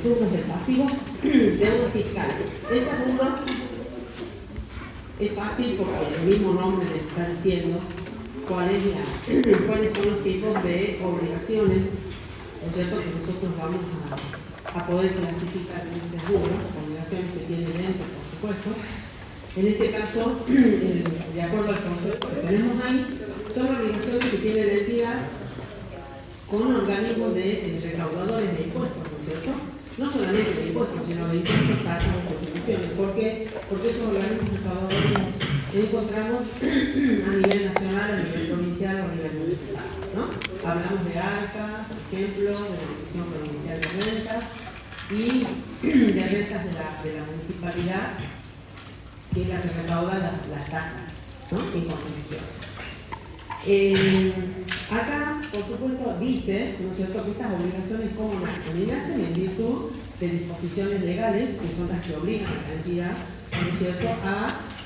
los rubros del pasivo, deudas fiscales. Este rubro es fácil porque el mismo nombre le está diciendo cuáles son los tipos de obligaciones, ¿no es cierto?, que nosotros vamos a poder clasificar en este rubro, obligaciones que tiene dentro, por supuesto. En este caso, de acuerdo al concepto que tenemos ahí, son obligaciones que tiene la entidad con organismos de recaudadores de impuestos, ¿no es cierto? No solamente de impuestos, sino de impuestos, tasas y contribuciones. ¿Por qué? Porque esos organismos recaudadores los encontramos a nivel nacional, a nivel provincial o a nivel municipal, ¿no? Hablamos de ARCA, por ejemplo, de la Dirección Provincial de Rentas y de rentas de la municipalidad, que es la que recauda las tasas, ¿no?, y contribuciones. Acá, por supuesto, dice, ¿no es cierto?, que estas obligaciones como nacen y nacen en virtud de disposiciones legales, que son las que obligan a la entidad, ¿no es cierto?,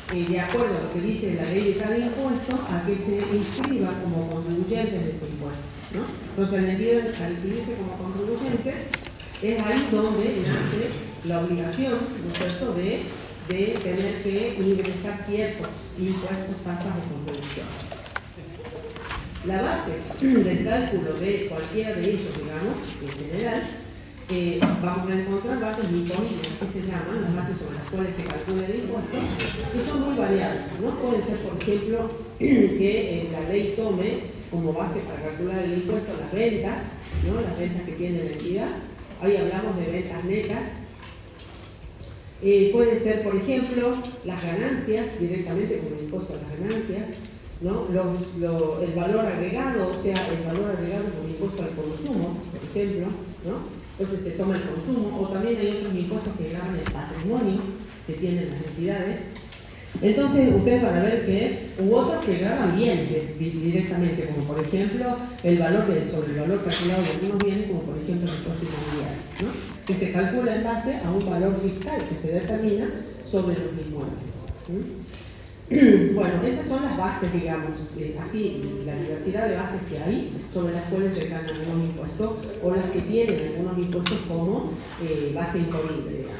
de acuerdo a lo que dice la ley de cada impuesto, a que se inscriba como contribuyentes de ese impuesto, ¿no? Entonces, la entidad, al inscribirse como contribuyente, es ahí donde nace la obligación, ¿no es cierto?, de tener que ingresar ciertos impuestos, tasas o contribuciones. La base del cálculo de cualquiera de ellos, digamos, en general, vamos a encontrar bases disponibles, que se llaman las bases sobre las cuales se calcula el impuesto, que son muy variables, ¿no? Puede ser, por ejemplo, que la ley tome como base para calcular el impuesto las ventas, ¿no?, las ventas que tiene la entidad. Ahí hablamos de ventas netas. Puede ser, por ejemplo, las ganancias, directamente como el impuesto a las ganancias, ¿no? El valor agregado, o sea, el valor agregado como impuesto al consumo, por ejemplo, ¿no? Entonces se toma el consumo, o también hay otros impuestos que graban el patrimonio que tienen las entidades. Entonces ustedes van a ver que hubo otros que graban bienes directamente, como por ejemplo el valor sobre el valor calculado de algunos bienes, como por ejemplo el impuesto inmobiliario, ¿no?, que se calcula en base a un valor fiscal que se determina sobre los inmuebles. Bueno, esas son las bases, digamos, así, la diversidad de bases que hay sobre las cuales recaen algunos impuestos o las que tienen algunos impuestos como base imponible, digamos.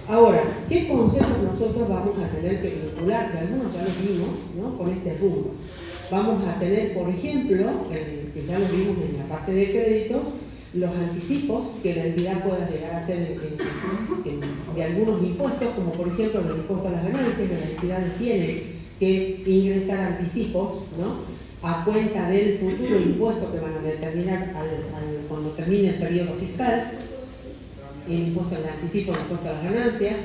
Ahora, ¿qué conceptos nosotros vamos a tener que vincular? Que algunos ya los vimos, ¿no?, con este rubro. Vamos a tener, por ejemplo, que ya lo vimos en la parte de créditos, los anticipos que la entidad pueda llegar a hacer de algunos impuestos, como por ejemplo el impuesto a las ganancias, que las entidades tienen que ingresar anticipos, ¿no?, a cuenta del futuro impuesto que van a determinar cuando termine el periodo fiscal, el impuesto al anticipo, el impuesto a las ganancias.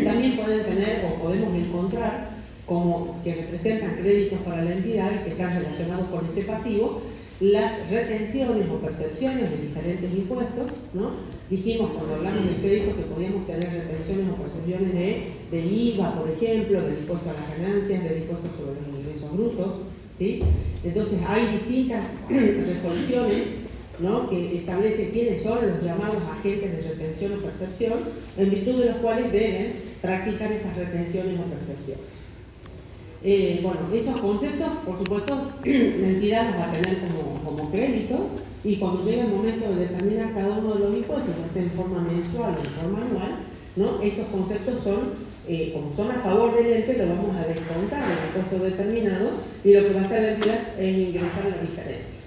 También pueden tener, o podemos encontrar, como que representan créditos para la entidad que están relacionados con este pasivo, las retenciones o percepciones de diferentes impuestos, ¿no? Dijimos cuando hablamos de créditos que podíamos tener retenciones o percepciones del IVA, por ejemplo, del impuesto a las ganancias, del impuesto sobre los ingresos brutos, ¿sí? Entonces hay distintas resoluciones, ¿no?, que establecen quiénes son los llamados agentes de retención o percepción, en virtud de los cuales deben practicar esas retenciones o percepciones. Bueno, esos conceptos, por supuesto, la entidad los va a tener como crédito, y cuando llegue el momento de determinar cada uno de los impuestos, ya sea en forma mensual o en forma anual, ¿no?, estos conceptos son, como son a favor del ente, lo vamos a descontar del impuesto determinado, y lo que va a hacer la entidad es ingresar la diferencia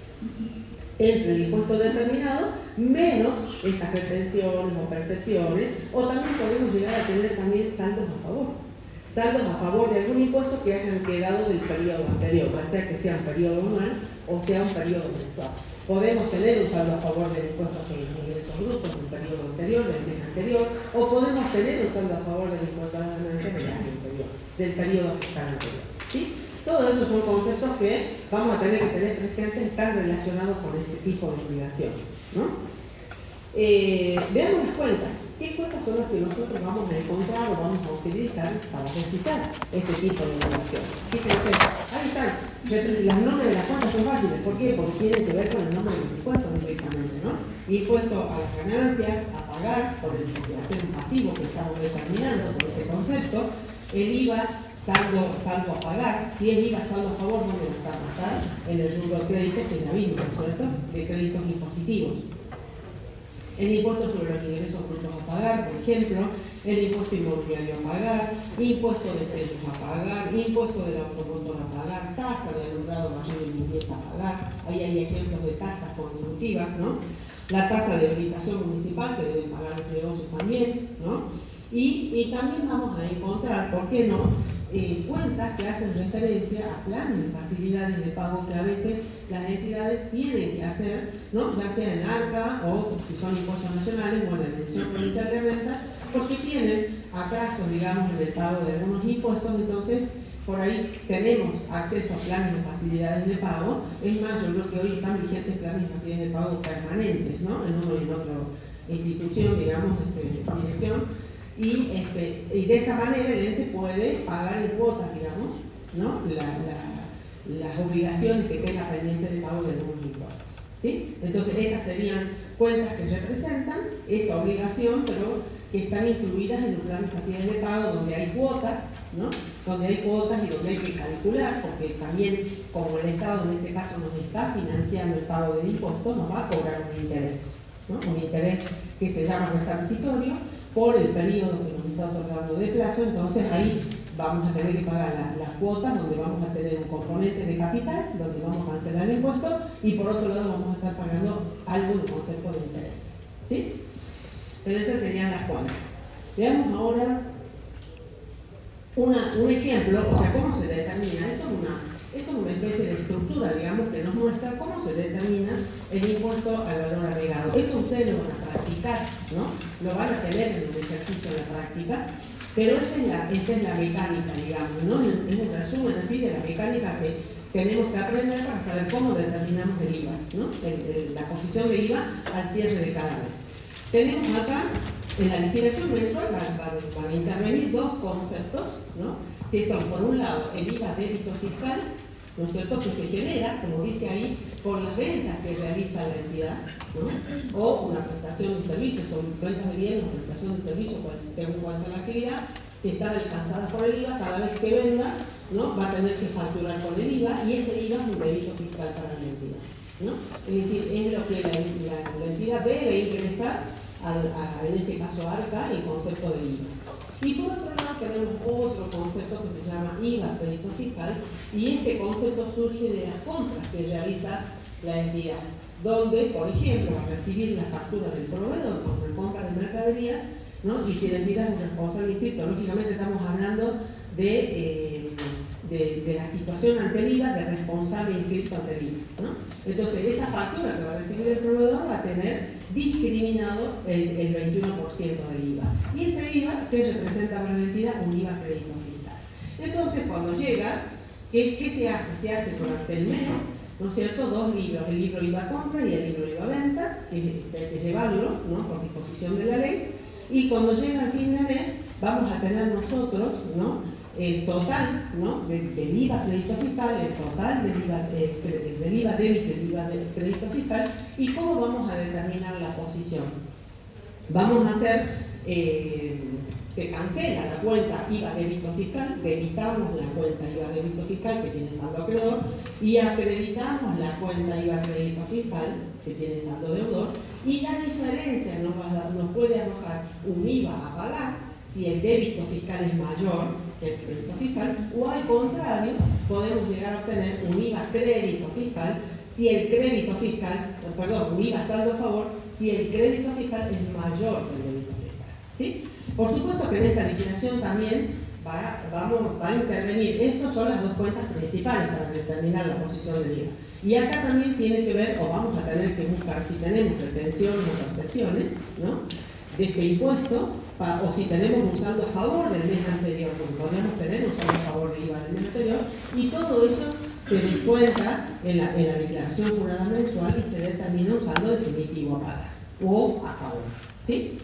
entre el impuesto determinado menos estas retenciones o percepciones, o también podemos llegar a tener también saldos a favor. Saldos a favor de algún impuesto que hayan quedado del periodo anterior, ya sea que sea un periodo anual o sea un periodo mensual. Podemos tener un saldo a favor del impuesto sobre los ingresos brutos del periodo anterior, del mes anterior, o podemos tener un saldo a favor del impuesto a las ganancias del año anterior, del periodo fiscal anterior, ¿sí? Todos esos son conceptos que vamos a tener que tener presentes, están relacionados con este tipo de obligaciones, ¿no? Veamos las cuentas. ¿Qué cuentas son las que nosotros vamos a encontrar o vamos a utilizar para ejercitar este tipo de obligaciones? Fíjense, ahí están. Los nombres de las cuentas son fáciles. ¿Por qué? Porque tienen que ver con el nombre del impuesto directamente, ¿no? Impuesto a las ganancias, a pagar, por el hacer un pasivo que estamos determinando por ese concepto. El IVA, saldo a pagar. Si es IVA, saldo a favor, no me va a estar en el rubro de créditos que ya vimos, ¿cierto?, de créditos impositivos. el impuesto sobre los ingresos brutos a pagar, por ejemplo, el impuesto inmobiliario a pagar, impuesto de sellos a pagar, impuesto del automotor a pagar, tasa de alumbrado, barrido y limpieza a pagar. Ahí hay ejemplos de tasas contributivas, ¿no? La tasa de habilitación municipal que deben pagar los negocios también, ¿no? Y también vamos a encontrar, ¿por qué no?, cuentas que hacen referencia a planes de facilidades de pago que a veces las entidades tienen que hacer, ¿no?, ya sea en ARCA o si son impuestos nacionales o en la Dirección Provincial de Renta, porque tienen atrasos, digamos, en el pago de algunos impuestos. Entonces por ahí tenemos acceso a planes de facilidades de pago. Es más, yo creo que hoy están vigentes planes de facilidades de pago permanentes, ¿no?, en uno y en otra institución, digamos, dirección. Y de esa manera el ente puede pagar en cuotas, digamos, ¿no?, las obligaciones que tenga pendientes de pago de algún impuesto, ¿sí? Entonces estas serían cuentas que representan esa obligación, pero que están incluidas en el plan de facilidades de pago, donde hay cuotas, ¿no?, donde hay cuotas y donde hay que calcular, porque también, como el Estado en este caso nos está financiando el pago del impuesto, nos va a cobrar un interés, ¿no?, un interés que se llama resarcitorio por el periodo que nos está otorgando de plazo. Entonces ahí vamos a tener que pagar las cuotas, donde vamos a tener un componente de capital, donde vamos a cancelar el impuesto, y por otro lado vamos a estar pagando algo de concepto de interés, ¿sí? Pero esas serían las cuentas. Veamos ahora un ejemplo, o sea, cómo se determina. Esto es una especie de estructura, digamos, que nos muestra cómo se determina el impuesto al valor agregado. Esto ustedes lo van a practicar, ¿no? Lo van a tener en el ejercicio de la práctica, pero esta es la mecánica, digamos, ¿no? Es un resumen así de la mecánica que tenemos que aprender para saber cómo determinamos el IVA, ¿no?, la posición de IVA al cierre de cada mes. Tenemos acá, en la liquidación mensual, van a intervenir dos conceptos, ¿no?, que son, por un lado, el IVA débito fiscal, ¿no es cierto?, que se genera, como dice ahí, por las ventas que realiza la entidad, ¿no?, o una prestación de servicios, son ventas de bienes o prestación de servicios, según cuál sea la actividad. Si están alcanzadas por el IVA, cada vez que venda, ¿no?, va a tener que facturar con el IVA, y ese IVA es un débito fiscal para la entidad, ¿no? Es decir, es lo que la entidad debe ingresar en este caso ARCA, el concepto de IVA. Y por otro lado tenemos otro concepto que se llama IVA crédito fiscal, y ese concepto surge de las compras que realiza la entidad, donde, por ejemplo, va a recibir la factura del proveedor con una compra de mercaderías, ¿no?, y si la entidad es un responsable inscrito, lógicamente estamos hablando de la situación ante el IVA, de responsable inscrito ante el IVA, ¿no? Entonces esa factura que va a recibir el proveedor va a tener discriminado el 21% del IVA, y ese IVA que representa para la entidad un IVA crédito fiscal. Entonces cuando llega, ¿qué se hace? Se hace durante el mes, ¿no es cierto?, dos libros, el libro IVA compra y el libro IVA ventas, que hay que llevarlo, ¿no?, por disposición de la ley, y cuando llega el fin de mes vamos a tener nosotros, ¿no?, el total, ¿no?, del IVA crédito fiscal, el total del IVA débito y el IVA crédito fiscal. ¿Y cómo vamos a determinar la posición? Vamos a hacer, se cancela la cuenta IVA débito fiscal, debitamos la cuenta IVA débito fiscal que tiene saldo acreedor y acreditamos la cuenta IVA crédito fiscal que tiene saldo deudor, y la diferencia nos puede arrojar un IVA a pagar si el débito fiscal es mayor que el crédito fiscal, o al contrario, podemos llegar a obtener un IVA crédito fiscal si el crédito fiscal, un IVA saldo a favor, si el crédito fiscal es mayor que el débito fiscal, ¿sí? Por supuesto que en esta liquidación también va a intervenir, estas son las dos cuentas principales para determinar la posición del IVA. Y acá también tiene que ver, o vamos a tener que buscar si tenemos retenciones o percepciones, ¿no?, de este impuesto, o si tenemos un saldo a favor del mes anterior, porque podemos tener un saldo a favor de IVA del mes anterior, y todo eso se descuenta en la declaración jurada mensual y se determina un saldo definitivo a pagar o a favor, ¿sí?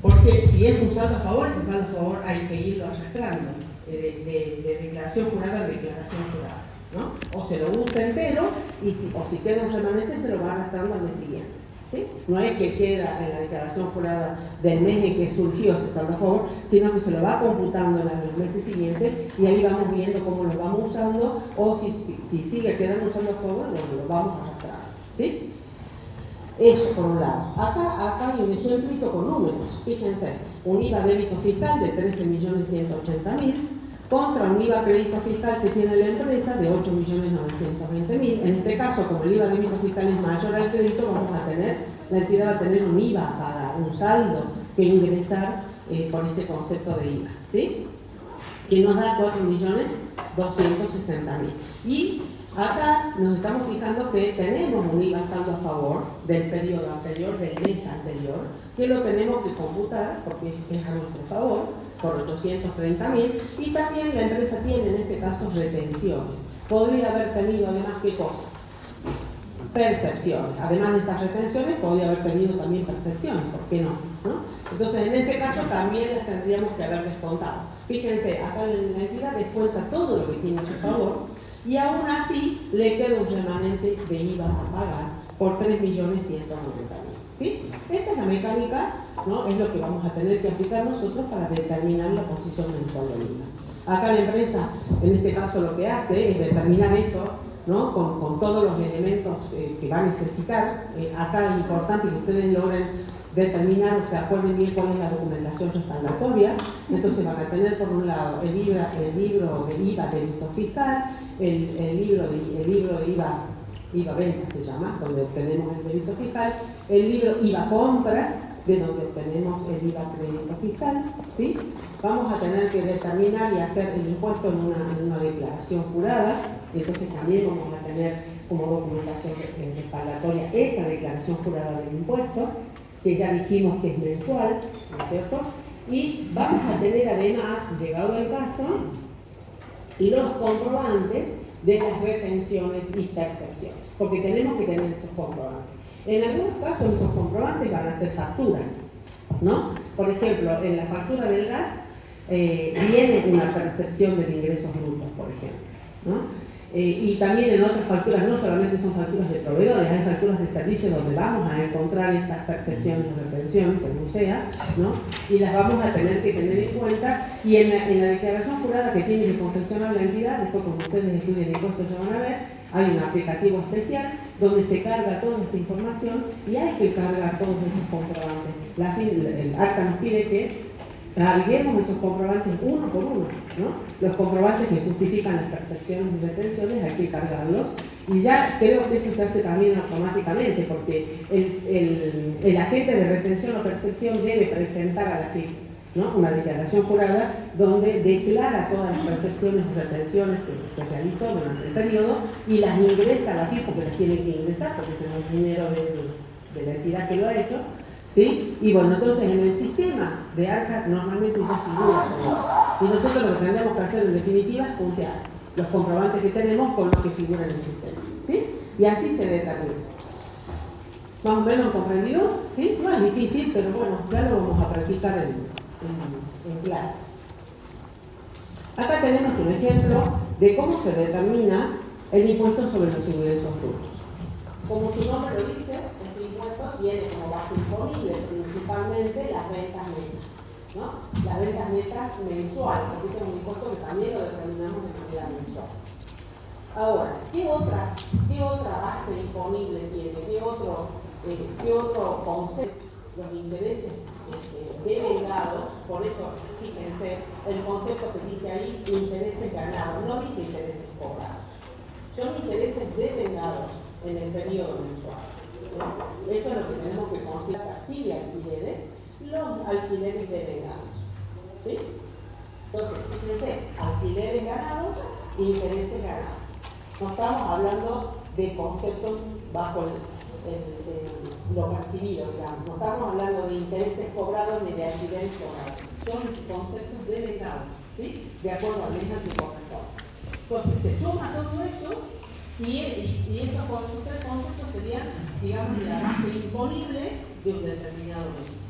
Porque si es un saldo a favor, ese saldo a favor hay que irlo arrastrando de declaración jurada a declaración jurada, ¿no? O se lo usa entero, o si queda un remanente se lo va arrastrando al mes siguiente. ¿Sí? No es que queda en la declaración jurada del mes en que surgió ese saldo a favor, sino que se lo va computando en los meses siguientes, y ahí vamos viendo cómo lo vamos usando, o si sigue quedando un saldo a favor, lo vamos arrastrando, ¿sí? Eso por un lado. Acá hay un ejemplito con números. Fíjense, un IVA débito fiscal de 13.180.000 contra un IVA crédito fiscal que tiene la empresa de 8.920.000. En este caso, como el IVA débito fiscal es mayor al crédito, la entidad va a tener un IVA a pagar, un saldo que ingresar por este concepto de IVA, ¿sí? Que nos da 4.260.000. Y acá nos estamos fijando que tenemos un IVA saldo a favor del periodo anterior, del mes anterior, que lo tenemos que computar, porque es a nuestro favor, por 830.000, y también la empresa tiene en este caso retenciones. Podría haber tenido además, ¿qué cosa? Percepciones. Además de estas retenciones, podría haber tenido también percepciones, ¿por qué no? Entonces, en ese caso también las tendríamos que haber descontado. Fíjense, acá la entidad descuenta todo lo que tiene a su favor, y aún así le queda un remanente de IVA a pagar por 3.190.000. ¿Sí? Esta es la mecánica, ¿no? Es lo que vamos a tener que aplicar nosotros para determinar la posición mensual del IVA. Acá la empresa, en este caso, lo que hace es determinar esto, ¿no? Con todos los elementos que va a necesitar. Acá es importante que ustedes logren determinar, o sea, acuerden bien cuál es la documentación respaldatoria. Entonces van a tener por un lado el libro de IVA débito fiscal, el libro de IVA venta se llama, donde obtenemos el débito fiscal, el libro IVA compras, de donde obtenemos el IVA crédito fiscal, ¿sí? Vamos a tener que determinar y hacer el impuesto en una declaración jurada, entonces también vamos a tener como documentación respaldatoria esa declaración jurada del impuesto, que ya dijimos que es mensual, ¿no es cierto? Y vamos a tener además, llegado el caso, los comprobantes de las retenciones y percepciones, porque tenemos que tener esos comprobantes. En algunos casos esos comprobantes van a ser facturas, ¿no? Por ejemplo, en la factura del gas viene una percepción de ingresos brutos, por ejemplo, ¿no? Y también en otras facturas, no solamente son facturas de proveedores, hay facturas de servicios donde vamos a encontrar estas percepciones o retenciones, según sea, ¿no? Y las vamos a tener que tener en cuenta. Y en la declaración jurada que tiene que confeccionar la entidad, después como ustedes estudian impuestos ya van a ver, hay un aplicativo especial donde se carga toda esta información y hay que cargar todos esos comprobantes. El acta nos pide que agreguemos esos comprobantes uno por uno, ¿no? Los comprobantes que justifican las percepciones y retenciones hay que cargarlos, y ya creo que eso se hace también automáticamente, porque el agente de retención o percepción debe presentar a la FIP, ¿no? Una declaración jurada donde declara todas las percepciones y retenciones que realizó durante el periodo y las ingresa a la FIP, porque las tiene que ingresar, porque ese no es dinero de la entidad que lo ha hecho. ¿Sí? Y bueno, entonces en el sistema de ARCA normalmente ya figura todo. Y nosotros lo que tendremos que hacer en definitiva es puntear los comprobantes que tenemos con los que figuran en el sistema. ¿Sí? Y así se determina. Más o menos comprendido, ¿sí? No es difícil, pero bueno, ya lo vamos a practicar en clase. Acá tenemos un ejemplo de cómo se determina el impuesto sobre los ingresos brutos. Como su nombre lo dice, este impuesto tiene como base imponible principalmente las ventas netas, ¿no? Las ventas netas mensuales, porque este es un impuesto que también lo determinamos de manera mensual. Ahora, ¿qué otra base imponible tiene? ¿Qué otro concepto? Los intereses devengados, por eso, fíjense, el concepto que dice ahí, intereses ganados, no dice intereses cobrados, son intereses devengados en el periodo mensual. Eso es lo que tenemos que considerar, sí, de alquileres, los alquileres devengados. ¿Sí? Entonces, fíjense, alquileres ganados, intereses ganados. No estamos hablando de conceptos bajo lo percibido, digamos. No estamos hablando de intereses cobrados ni de alquileres cobrados. Son conceptos devengados, ¿sí? De acuerdo al mes al que corresponde. Entonces, se suma todo eso. Y esos tres conceptos serían, digamos, la base imponible de un determinado mes.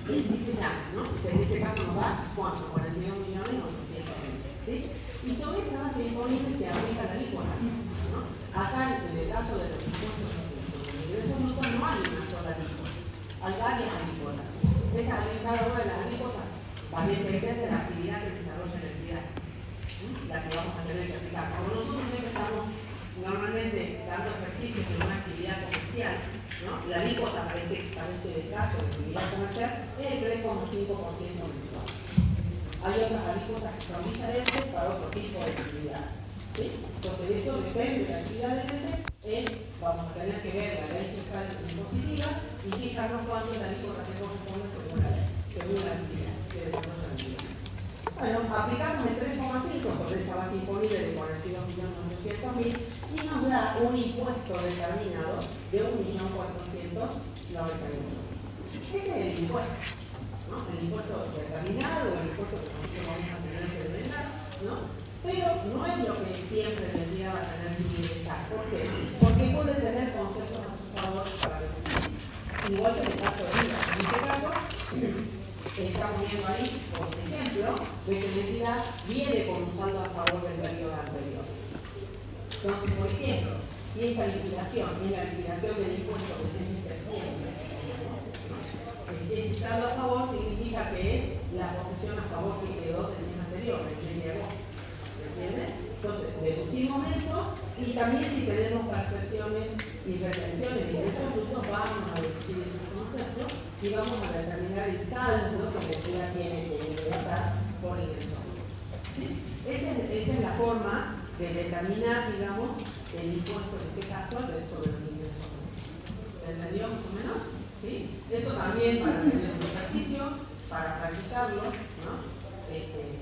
Y así se llama, ¿no? En este caso nos da, ¿cuánto? 42.800.000, ¿sí? Y sobre esa base imponible se aplica la alícuota, ¿no? Acá, en el caso de los impuestos sobre los ingresos brutos, no hay una sola alícuota, hay varias alícuotas. Cada una de las alícuotas va a depender de la actividad que desarrolla la entidad, la que vamos a tener que aplicar. Como nosotros siempre estamos normalmente dando ejercicios de una actividad comercial, comercial, ¿no? La alícuota para este caso de actividad comercial es el 3,5% mensual. Hay otras alícuotas que son diferentes para otro tipo de actividades, ¿sí? Entonces eso depende de la actividad del ente, vamos a tener que ver la ley fiscal impositiva y fijarnos cuánto es la alícuota que corresponde según la ley, según la actividad que desarrolla la actividad. Bueno, aplicamos el 3,5 sobre esa base imponible de 42.800.000 y nos da un impuesto determinado de 1.491.000. Ese es el impuesto, ¿no? El impuesto determinado, el impuesto que nosotros vamos a tener que determinar, ¿no? Pero no es lo que siempre decía va a tener que ingresar. ¿Por qué? Porque puede tener conceptos a su favor para definir. Igual que en el caso de IVA. En este caso, estamos viendo ahí, por ejemplo, que esta entidad viene con un saldo a favor del periodo anterior. Entonces, por ejemplo, si esta liquidación es la liquidación del impuesto que tiene en septiembre, ese saldo a favor significa que es la posesión a favor que quedó del mes anterior, del mes de agosto. ¿Se entiende? Entonces, deducimos eso y también si tenemos percepciones y retenciones de ingresos brutos, vamos a deducir esos conceptos y vamos a determinar el saldo que la entidad tiene que ingresar por ingresos brutos. ¿Sí? Esa es la forma de determinar, digamos, el impuesto en este caso sobre los ingresos brutos. ¿Se entendió más o menos? ¿Sí? Esto también para tener un ejercicio, para practicarlo, ¿no?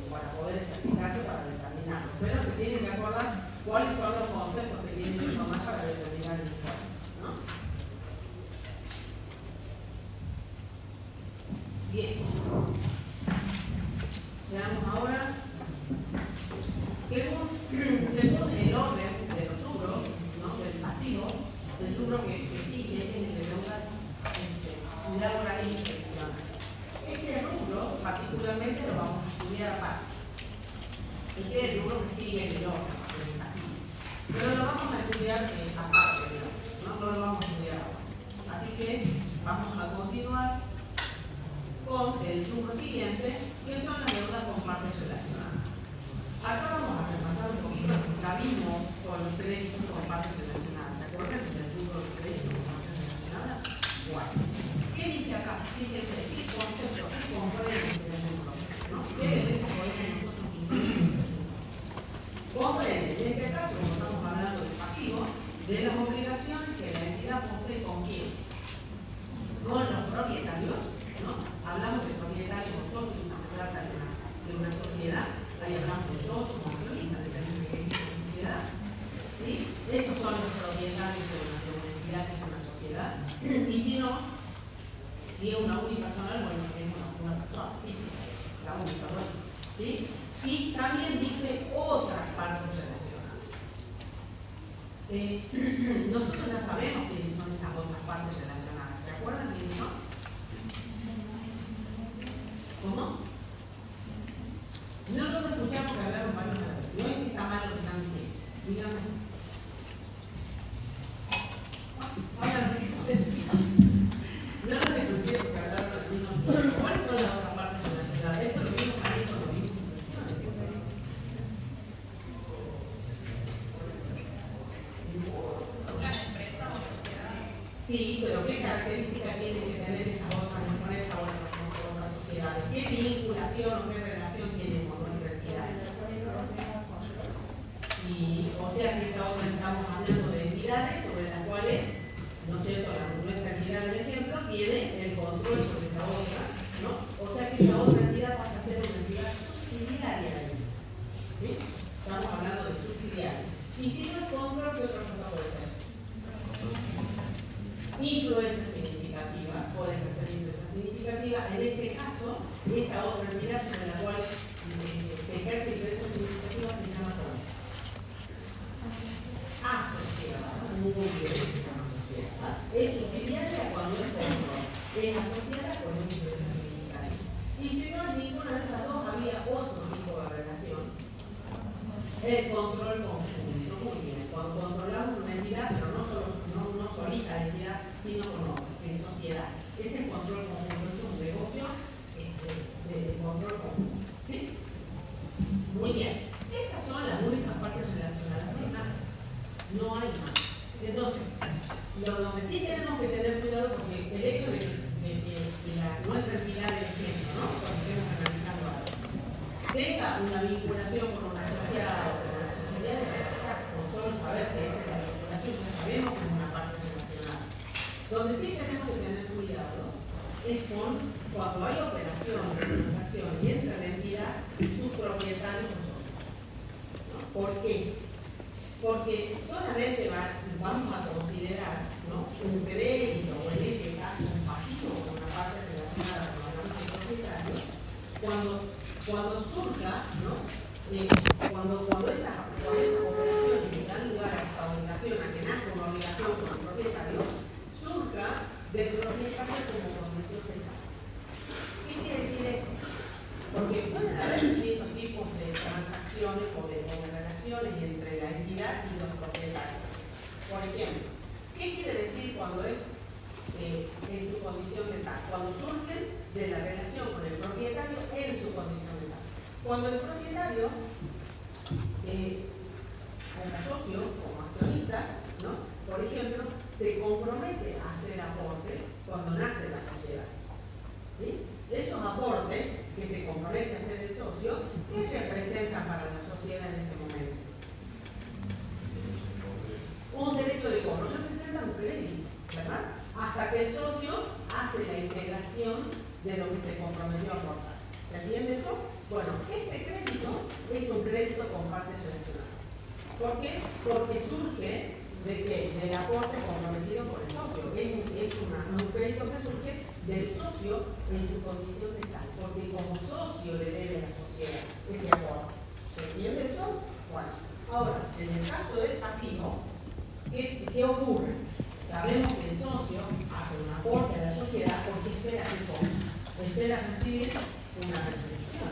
Para poder ejercitarse, para determinarlo. Pero se tienen que acordar cuáles son los conceptos que tienen que tomar para determinar el impuesto, ¿no? Bien. Veamos ahora. Según el orden de los rubros, ¿no? Del pasivo, el rubro que sigue es el de deudas laborales y profesionales. Este rubro, particularmente, lo vamos a estudiar aparte. Este es el rubro que sigue en el orden del pasivo. Pero lo vamos a estudiar aparte, ¿no? No lo vamos a estudiar ahora. Así que vamos a continuar con el rubro siguiente, que son las deudas con partes relacionadas. Acá vamos a repasar un poquito lo que ya vimos con los créditos con partes relacionadas. ¿Se acuerdan del rubro de créditos con partes relacionadas? Bueno, ¿qué dice acá? Fíjense, ¿qué concepto, qué comprende el rubro? ¿No? ¿Qué elementos podemos nosotros incluir en este rubro? Comprende, en este caso, como estamos hablando del pasivo, de las obligaciones que la entidad posee con quién? Con los propietarios, ¿no? Hablamos de propietarios o socios, se trata de una sociedad. Ahí hablamos de socios, accionistas, depende de qué tipo de sociedad. ¿Sí? Esos son los propietarios de una entidad que es una sociedad. Y si no, si es una unipersonal, bueno, es una persona física, la única, bueno. ¿Sí? Y también dice otras partes relacionadas. Nosotros ya sabemos quiénes son esas otras partes relacionadas. ¿Se acuerdan quiénes son? ¿Cómo? No lo escuchamos que hablaron varios veces. No es que está mal lo que están diciendo. Díganme. No lo escuché que hablaron los mismos. ¿Cuáles son las otras partes relacionadas? Eso lo vimos también con los mismos inversiones. Sí, pero ¿qué características tienen que tener esas otras sociedades? ¿Qué vinculación o qué relación tienen con nuestra entidad? Sí, o sea que esa otra estamos hablando de entidades sobre las cuales, ¿no es cierto?, nuestra entidad, por ejemplo, tiene el control sobre esa otra, ¿no? O sea que esa otra entidad pasa a ser una entidad subsidiaria. ¿Sí? Estamos hablando de subsidiaria. Y si no es control, ¿qué otra cosa puede ser? Influencia significativa, puede ejercer influencia significativa. En ese caso, esa otra entidad sobre la cual se ejerce influencia significativa se llama ¿cómo? Asociada. Muy bien, se llama asociada. Es subsidiaria cuando es control. Es asociada con una influencia significativa. Y si no es ninguna de esas dos, había otro tipo de relación. El control conjunto. Muy bien. Cuando controlamos una entidad, pero no solita la entidad, sino como en sociedad. Es el control conjunto, es un negocio de control conjunto. ¿Sí? Muy bien. Esas son las únicas partes relacionadas. No hay más. No hay más. Entonces, Donde sí tenemos que tener cuidado porque el hecho de que nuestra entidad del ejemplo, ¿no? Cuando estemos analizando algo, tenga una vinculación con una sociedad o con una sociedad, con solo saber que esa es la vinculación, ya sabemos que es una parte relacional. Donde sí tenemos que tener cuidado es con cuando hay operaciones, transacciones entre la entidad y sus propietarios o socios, ¿no? ¿Por qué? Porque solamente vamos a considerar, ¿no?, un crédito o en este caso un pasivo con una parte relacionada con la ganancia propietario cuando surja, ¿no?, cuando esas operaciones que dan lugar a esta obligación, a que nazca una obligación con el propietario, surja del propietario como condición del pago. ¿Qué quiere decir esto? Porque pueden haber distintos tipos de transacciones o de relaciones entre la entidad y los propietarios. Por ejemplo, ¿qué quiere decir cuando es en su condición de tal? Cuando surgen de la relación con el propietario en su condición de tal. Cuando el propietario, como socio, como accionista, ¿no?, por ejemplo, se compromete a hacer aportes cuando nace la sociedad, ¿sí? Esos aportes que se compromete a hacer el socio, ¿qué representan para la sociedad en ese momento? Un derecho de cobro, representa un crédito, ¿verdad? Hasta que el socio hace la integración de lo que se comprometió a aportar. ¿Se entiende eso? Bueno, ese crédito es un crédito con partes relacionadas. ¿Por qué? Porque surge del aporte comprometido por el socio. Es un crédito que surge del socio en su condición de tal, porque como socio le debe a la sociedad ese aporte. ¿Se entiende eso? Bueno, ahora, en el caso del pasivo, ¿qué ocurre? Sabemos que el socio hace un aporte a la sociedad porque espera qué cosa. Espera recibir una retribución,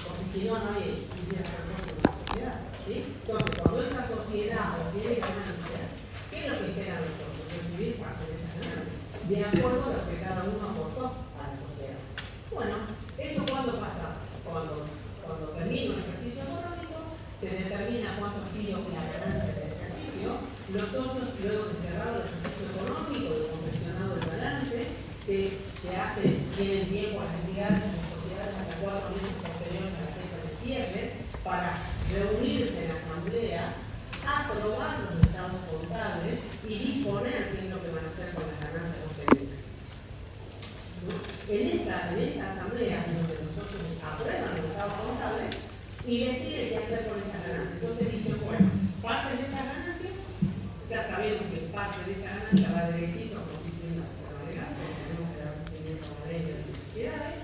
porque si no, nadie quisiera ser socio de la sociedad, ¿sí? Entonces, cuando esa sociedad obtiene ganancias, ¿qué es lo que esperan los socios? Recibir parte de esas ganancias, de acuerdo a lo que cada uno aportó a la sociedad. Bueno, ¿eso cuándo pasa? Cuando termina un ejercicio económico, se determina cuánto ha sido la ganancia del ejercicio. Los socios, luego de cerrado el ejercicio económico, de confeccionado el balance, tienen tiempo a las entidades como sociedades hasta 4 meses posteriores a la fecha de cierre para reunirse en la asamblea, aprobar los estados contables y disponer qué es lo que van a hacer con las ganancias obtenidas. ¿No? En esa asamblea, en donde los socios aprueban los estados contables y deciden qué hacer con esas ganancias. Entonces dicen, bueno, parte de estas ganancias, ya sabemos que parte de esa ganancia va derechito a constituir la reserva legal, porque tenemos que dar cumplimiento a la ley de las sociedades.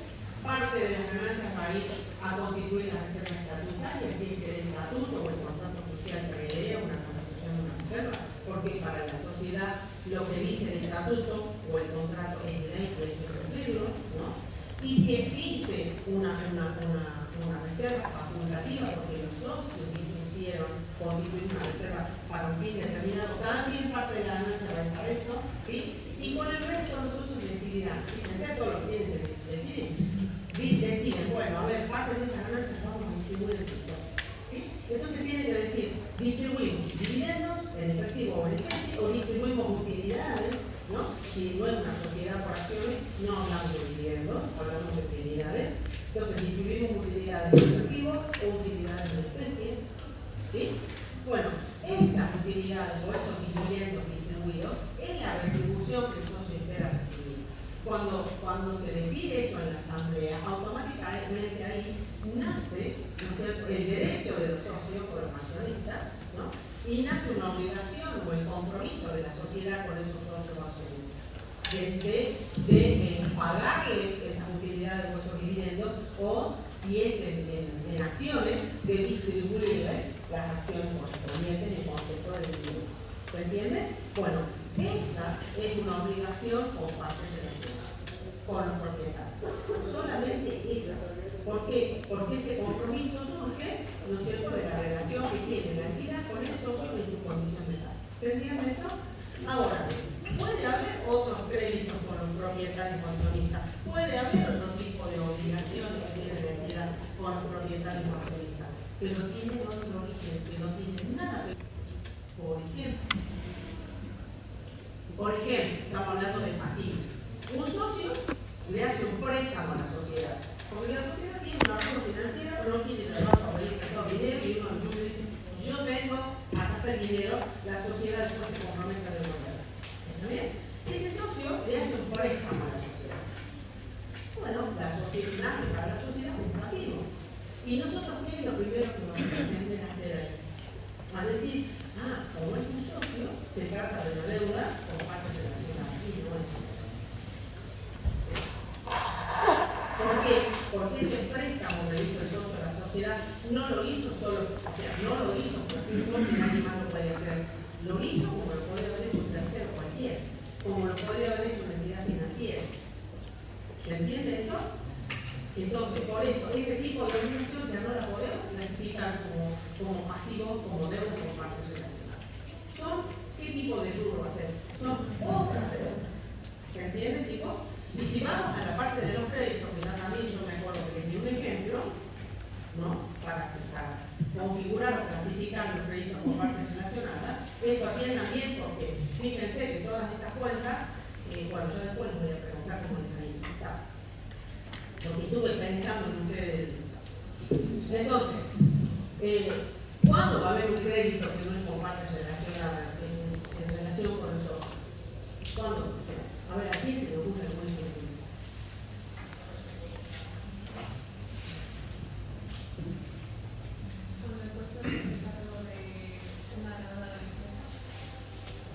Parte de las ganancias va a ir a constituir la reserva estatutaria, es decir, que el estatuto o el contrato social prevé una constitución de una reserva, porque para la sociedad lo que dice el estatuto o el contrato es ley que hay que cumplirlo, ¿no? Y si existe una reserva facultativa, porque los socios quisieron constituir una reserva para un fin determinado, también parte de la ganancia va a estar eso, ¿sí? Y con el resto los socios decidirán. Fíjense todo lo que tienen que decidir. Deciden, bueno, a ver, parte de estas ganancias vamos a distribuir entre los socios, ¿sí? Entonces tienen que decir, distribuimos dividendos en efectivo o en especie, o distribuimos utilidades, ¿no? Si no es una sociedad por acciones, no hablamos de dividendos, hablamos de utilidades. Entonces distribuimos utilidades en efectivo o utilidades en especie, ¿sí? Bueno, esas utilidades o esos dividendos distribuidos es la retribución que el socio espera recibir. Cuando se decide eso en la asamblea, automáticamente ahí nace, ¿no es cierto?, el derecho de los socios o los accionistas, ¿no? Y nace una obligación o el compromiso de la sociedad con esos socios o accionistas de pagarle esas utilidades o esos dividendos, o si es en acciones, de distribuirles las acciones correspondientes en concepto de dividendo. ¿Se entiende? Bueno, esa es una obligación con partes relacionadas con los propietarios. Solamente esa. ¿Por qué? Porque ese compromiso surge, ¿no es cierto?, de la relación que tiene la entidad con el socio en su condición de tal. ¿Se entiende eso? Ahora, puede haber otros créditos con los propietarios accionistas, puede haber otro tipo de obligaciones que tiene la entidad con los propietarios accionistas, pero tienen otro origen, que no tienen nada que ver. Por ejemplo, Por ejemplo, estamos hablando de pasivos. Un socio le hace un préstamo a la sociedad. Porque la sociedad tiene un ahorro financiero, pero no tiene trabajo para ir prestado dinero y uno le dice, yo tengo acá el dinero, la sociedad después se compromete a devolver. ¿Está bien? Ese socio le hace un préstamo a la sociedad. Bueno, la sociedad nace para la sociedad como pasivo. Y nosotros, ¿qué es lo primero que nos pretenden hacer ahí? A decir, como es un socio, se trata de una deuda como parte relacional y no es un ¿por qué? Porque ese préstamo que hizo el socio a la sociedad no lo hizo solo, o sea, no lo hizo porque el socio nadie más lo puede hacer. Lo hizo como lo podría haber hecho un tercero cualquiera, como lo podría haber hecho una entidad financiera. ¿Se entiende eso? Entonces, por eso, ese tipo de obligación ya no la podemos clasificar como pasivo, como deuda, como parte relacional. ¿Qué tipo de rubro va a ser? Son otras deudas. ¿Se entiende, chicos? Y si vamos a la parte de los créditos, que ya también yo me acuerdo que les di un ejemplo, ¿no? Para configurar o clasificar los créditos como parte relacionada, esto atiendan bien porque fíjense que todas estas cuentas, bueno, yo después les voy a preguntar cómo les ha ido, ¿sabes? Lo que estuve pensando en ustedes. Entonces, ¿cuándo va a haber un crédito que no es por parte relacionada en relación con el socio? ¿Cuándo? A ver, ¿a quién se le ocurre algún ejemplo?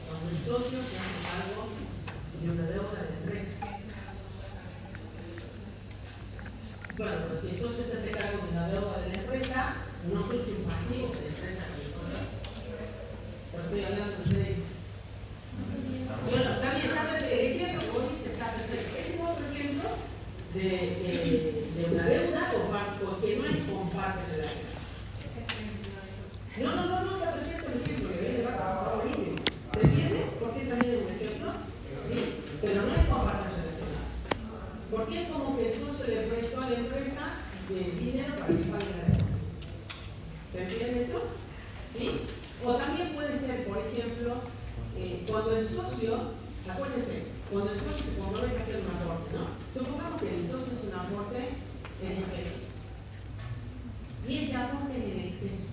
Cuando el socio se hace cargo de una deuda de la empresa. Bueno, pero si el socio se hace cargo de una deuda de la empresa, no surge un pasivo de la empresa con el socio. Pero estoy hablando de ustedes. Bueno, está bien, el ejemplo que vos diste está perfecto. Ese es otro ejemplo de una deuda porque no es con parte relacional. No, está perfecto el ejemplo que viene, va buenísimo. ¿Se entiende? Porque también es un ejemplo, ¿sí? Pero no es con parte relacional. Porque es como que el socio le prestó a la empresa dinero para que pague la deuda. ¿Se entiende eso? ¿Sí? O también puede ser, por ejemplo, cuando el socio, acuérdense, cuando el socio se compromete a hacer un aporte, ¿no? Supongamos que el socio hace un aporte en especie. Y ese aporte es en exceso.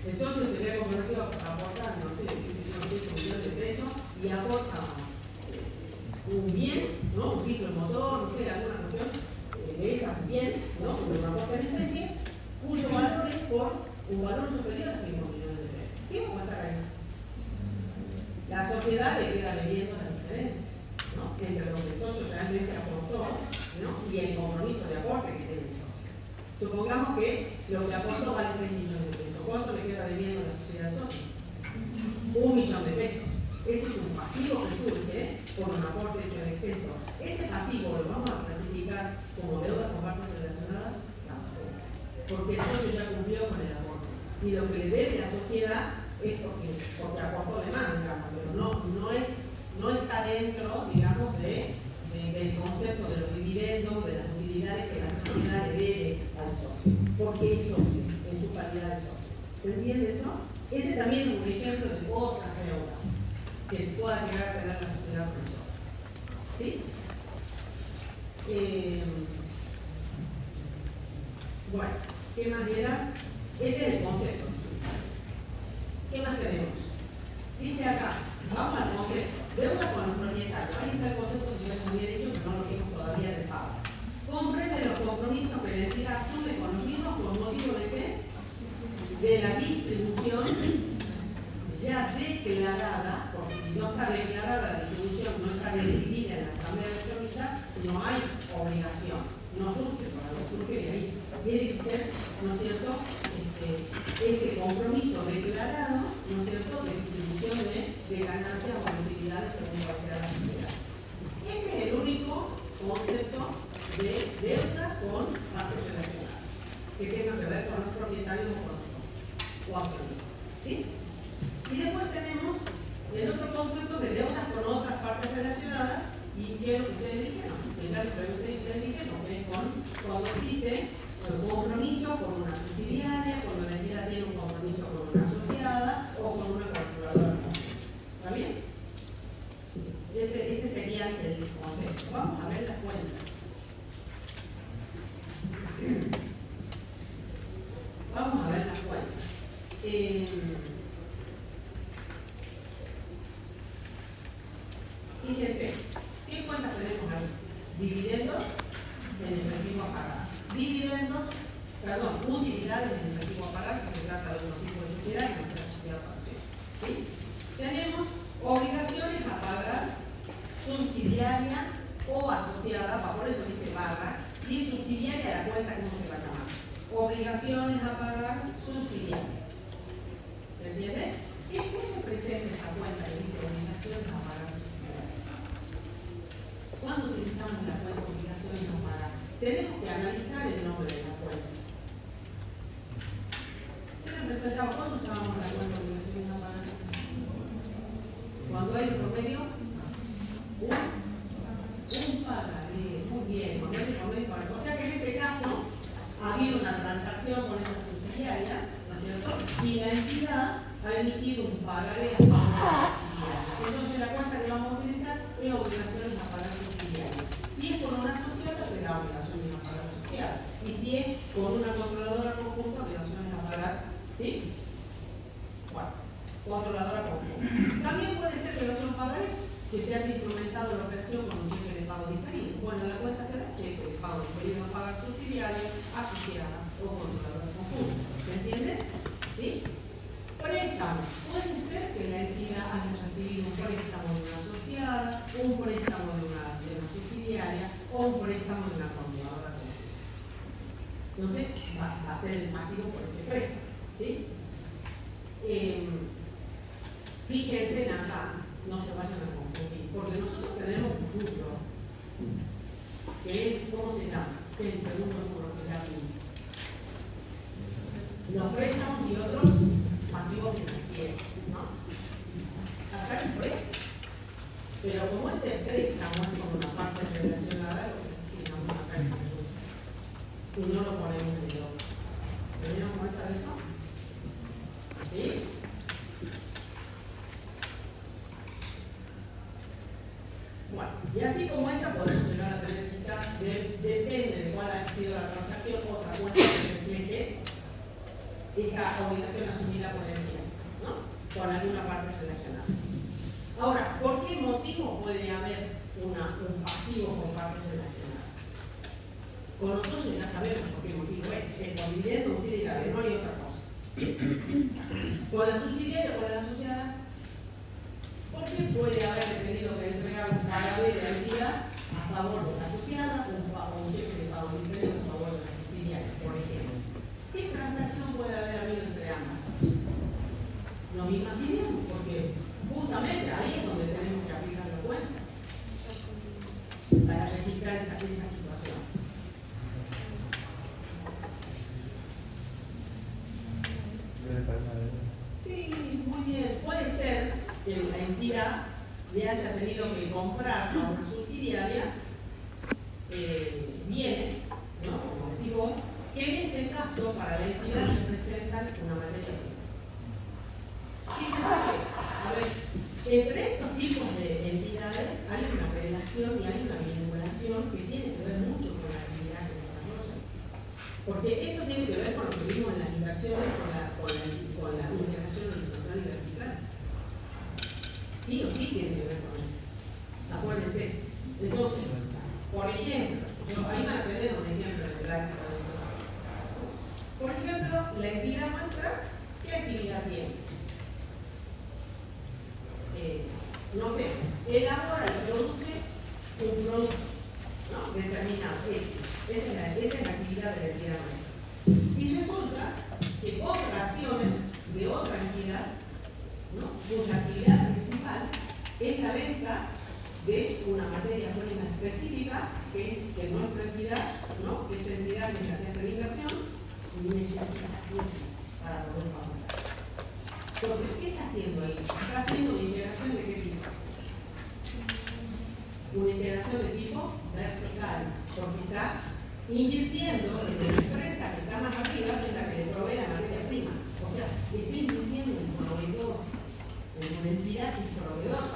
El socio se ve comprometido a aportar, no sé, 18 millones de pesos y aporta un bien, ¿no? Un ciclo motor, no sé, alguna cuestión de esas bien, ¿no? Un aporte en especie, cuyo valor es por un valor superior a 5 millones de pesos. ¿Qué va a pasar ahí? La sociedad le queda debiendo la diferencia, ¿no? Entre lo que el socio realmente aportó, ¿no? Y el compromiso de aporte que tiene el socio. Supongamos que lo que aportó vale 6 millones de pesos. ¿Cuánto le queda debiendo a la sociedad al socio? 1 millón de pesos. Ese es un pasivo que surge por un aporte hecho en exceso. Ese pasivo lo vamos a clasificar como deuda con parte relacionada, porque el socio ya cumplió con el aporte. Y lo que le debe la sociedad es porque aportó de más, digamos, pero no está dentro, digamos, del concepto de los dividendos, de las utilidades que la sociedad le debe al socio, porque es socio, en su calidad de socio. ¿Se entiende eso? Ese también es un ejemplo de otras deudas que pueda llegar a tener la sociedad con el socio. ¿Sí? Bueno, ¿qué más era? Este es el concepto. ¿Qué más tenemos? Dice acá, vamos al concepto. Deuda con los propietarios. Ahí está el concepto que yo les había dicho, que no lo vimos todavía de pago. Comprende los compromisos que la entidad asume con los mismos por motivo de qué? De la distribución ya declarada, porque si no está declarada la distribución, no está decidida en la asamblea de accionistas, no hay obligación. No surge, para lo surge de ahí. Tiene que ser, ¿no es cierto?, ese compromiso declarado, ¿no es cierto?, de distribución de ganancias o utilidades según cual sea la sociedad. Ese es el único concepto de deuda con partes relacionadas, que tenga que ver con los propietarios o accionistas. ¿Sí? Y después tenemos el otro concepto de deudas con otras partes relacionadas, y que es lo que ustedes dijeron, que ya les pregunté y ustedes dijeron, que es cuando existe un compromiso con una subsidiaria, cuando la entidad tiene un compromiso con una asociada o con una controladora. ¿Está bien? Ese sería el concepto. Vamos a ver las cuentas. Vamos a ver las cuentas. Fíjense, ¿qué cuentas tenemos ahí? Dividendos en efectivo a pagar. Dividendos, perdón, utilidades en efectivo a pagar si se trata de un tipo de sociedad y no se sociedad a partir. ¿Sí? Tenemos obligaciones a pagar subsidiaria o asociada, por eso dice barra. Si es subsidiaria, la cuenta, ¿cómo se va a llamar? Obligaciones a pagar subsidiaria. ¿Se entiende? ¿Qué representa esa cuenta que dice obligaciones a pagar subsidiaria? ¿Cuándo utilizamos la cuenta obligaciones a pagar? Tenemos que analizar el nombre de la cuenta. ¿Qué representaba? ¿Cuándo usamos la cuenta obligaciones a pagar? Cuando hay un promedio, un pagaré. Muy bien, cuando hay un promedio pagaré. O sea que en este caso ha habido una transacción con esta subsidiaria, ¿no es cierto? Y la entidad ha emitido un pagaré a favor de la subsidiaria. Entonces la cuenta que vamos a utilizar es obligaciones a pagar subsidiaria. Si es con una asociada, será obligaciones a pagar asociada. Y si es con una controladora conjunta, obligaciones a pagar, ¿sí? Bueno, controladora conjunta. También puede ser que no sea un pagaré, que se haya instrumentado la operación con un cheque de pago diferido. Bueno, la cuenta será cheque de pago diferido a pagar subsidiaria, asociada o controladora conjunta. ¿Se entiende? ¿Sí? Préstamo. Puede ser que la entidad haya recibido un préstamo de una asociada, un préstamo de una subsidiaria o un préstamo de una controladora conjunta. Entonces, va a ser el pasivo por ese préstamo. ¿Sí? Fíjense en acá, no se vayan a confundir, porque nosotros tenemos un rubro, que es, ¿cómo se llama? Que es el segundo rubro que ya vimos. Los préstamos y otros pasivos financieros, ¿no? Acá hay un préstamo, pero como este préstamo es como una parte relacionada, lo que explicamos acá en el rubro, y no lo ponemos en el otro. ¿Tenemos cuenta de eso? ¿Sí? Bueno, y así como esta podemos llegar a tener quizás, depende de cuál ha sido la transacción, otra cuenta que refleje esa obligación asumida por el cliente, ¿no? Con alguna parte relacionada. Ahora, ¿por qué motivo puede haber un pasivo con partes relacionadas? Con los socios ya sabemos por qué motivo es. El dividendo, utilidades, no hay otra cosa. Con la subsidiaria o con la asociada, ¿por qué puede haber tenido que entregar un pagaré de la entidad a favor de la asociada o un cheque de pago diferente a favor de la subsidiaria, por ejemplo? ¿Qué transacción puede haber habido entre ambas? Nos imaginamos, porque justamente ahí es donde tenemos que aplicar la cuenta para registrar esa situación. Sí, muy bien. Puede ser que la entidad le haya tenido que comprar a una subsidiaria bienes, ¿no? Como decís vos, que en este caso para la entidad representan una materia prima. Fíjense que, a ver, entre estos tipos de entidades hay una relación y hay una vinculación que tiene que ver mucho con la actividad que desarrollan. Porque esto tiene que ver con lo que vimos en las inversiones, con la integración horizontal y vertical. Sí o sí tiene que ver con esto. Acuérdense. Entonces, por ejemplo, ahí van a tener un ejemplo de gráfico. Por ejemplo, la entidad nuestra, ¿qué actividad tiene? No sé, elabora y produce un producto, ¿no? Determinado. Esa es la actividad de la entidad nuestra. Y resulta que otras acciones de otra entidad, ¿no? Cuya actividad principal es la venta de una materia prima específica que nuestra entidad, ¿no? Que esta entidad es la que hace la inversión, necesita sí o sí para poder fabricar. Entonces, ¿qué está haciendo ahí? Está haciendo una integración de qué tipo? Una integración de tipo vertical, porque está invirtiendo en la empresa que está más arriba, que es la que le provee la materia prima. O sea, está invirtiendo en un proveedor, en una entidad que es proveedor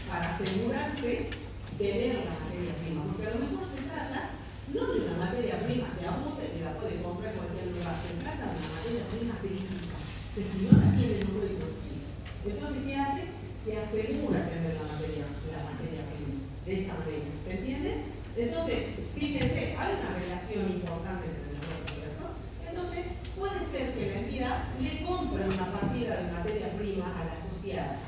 para asegurarse tener la materia prima, porque a lo mejor se trata no de una materia prima que a usted que la puede comprar en cualquier lugar, se trata de una materia prima crítica, que si no la tiene no puede producir. Entonces, ¿qué hace? Se asegura tener la materia prima, de esa manera, ¿se entiende? Entonces, fíjense, hay una relación importante entre los dos, ¿cierto? Entonces, puede ser que la entidad le compre una partida de materia prima a la asociada.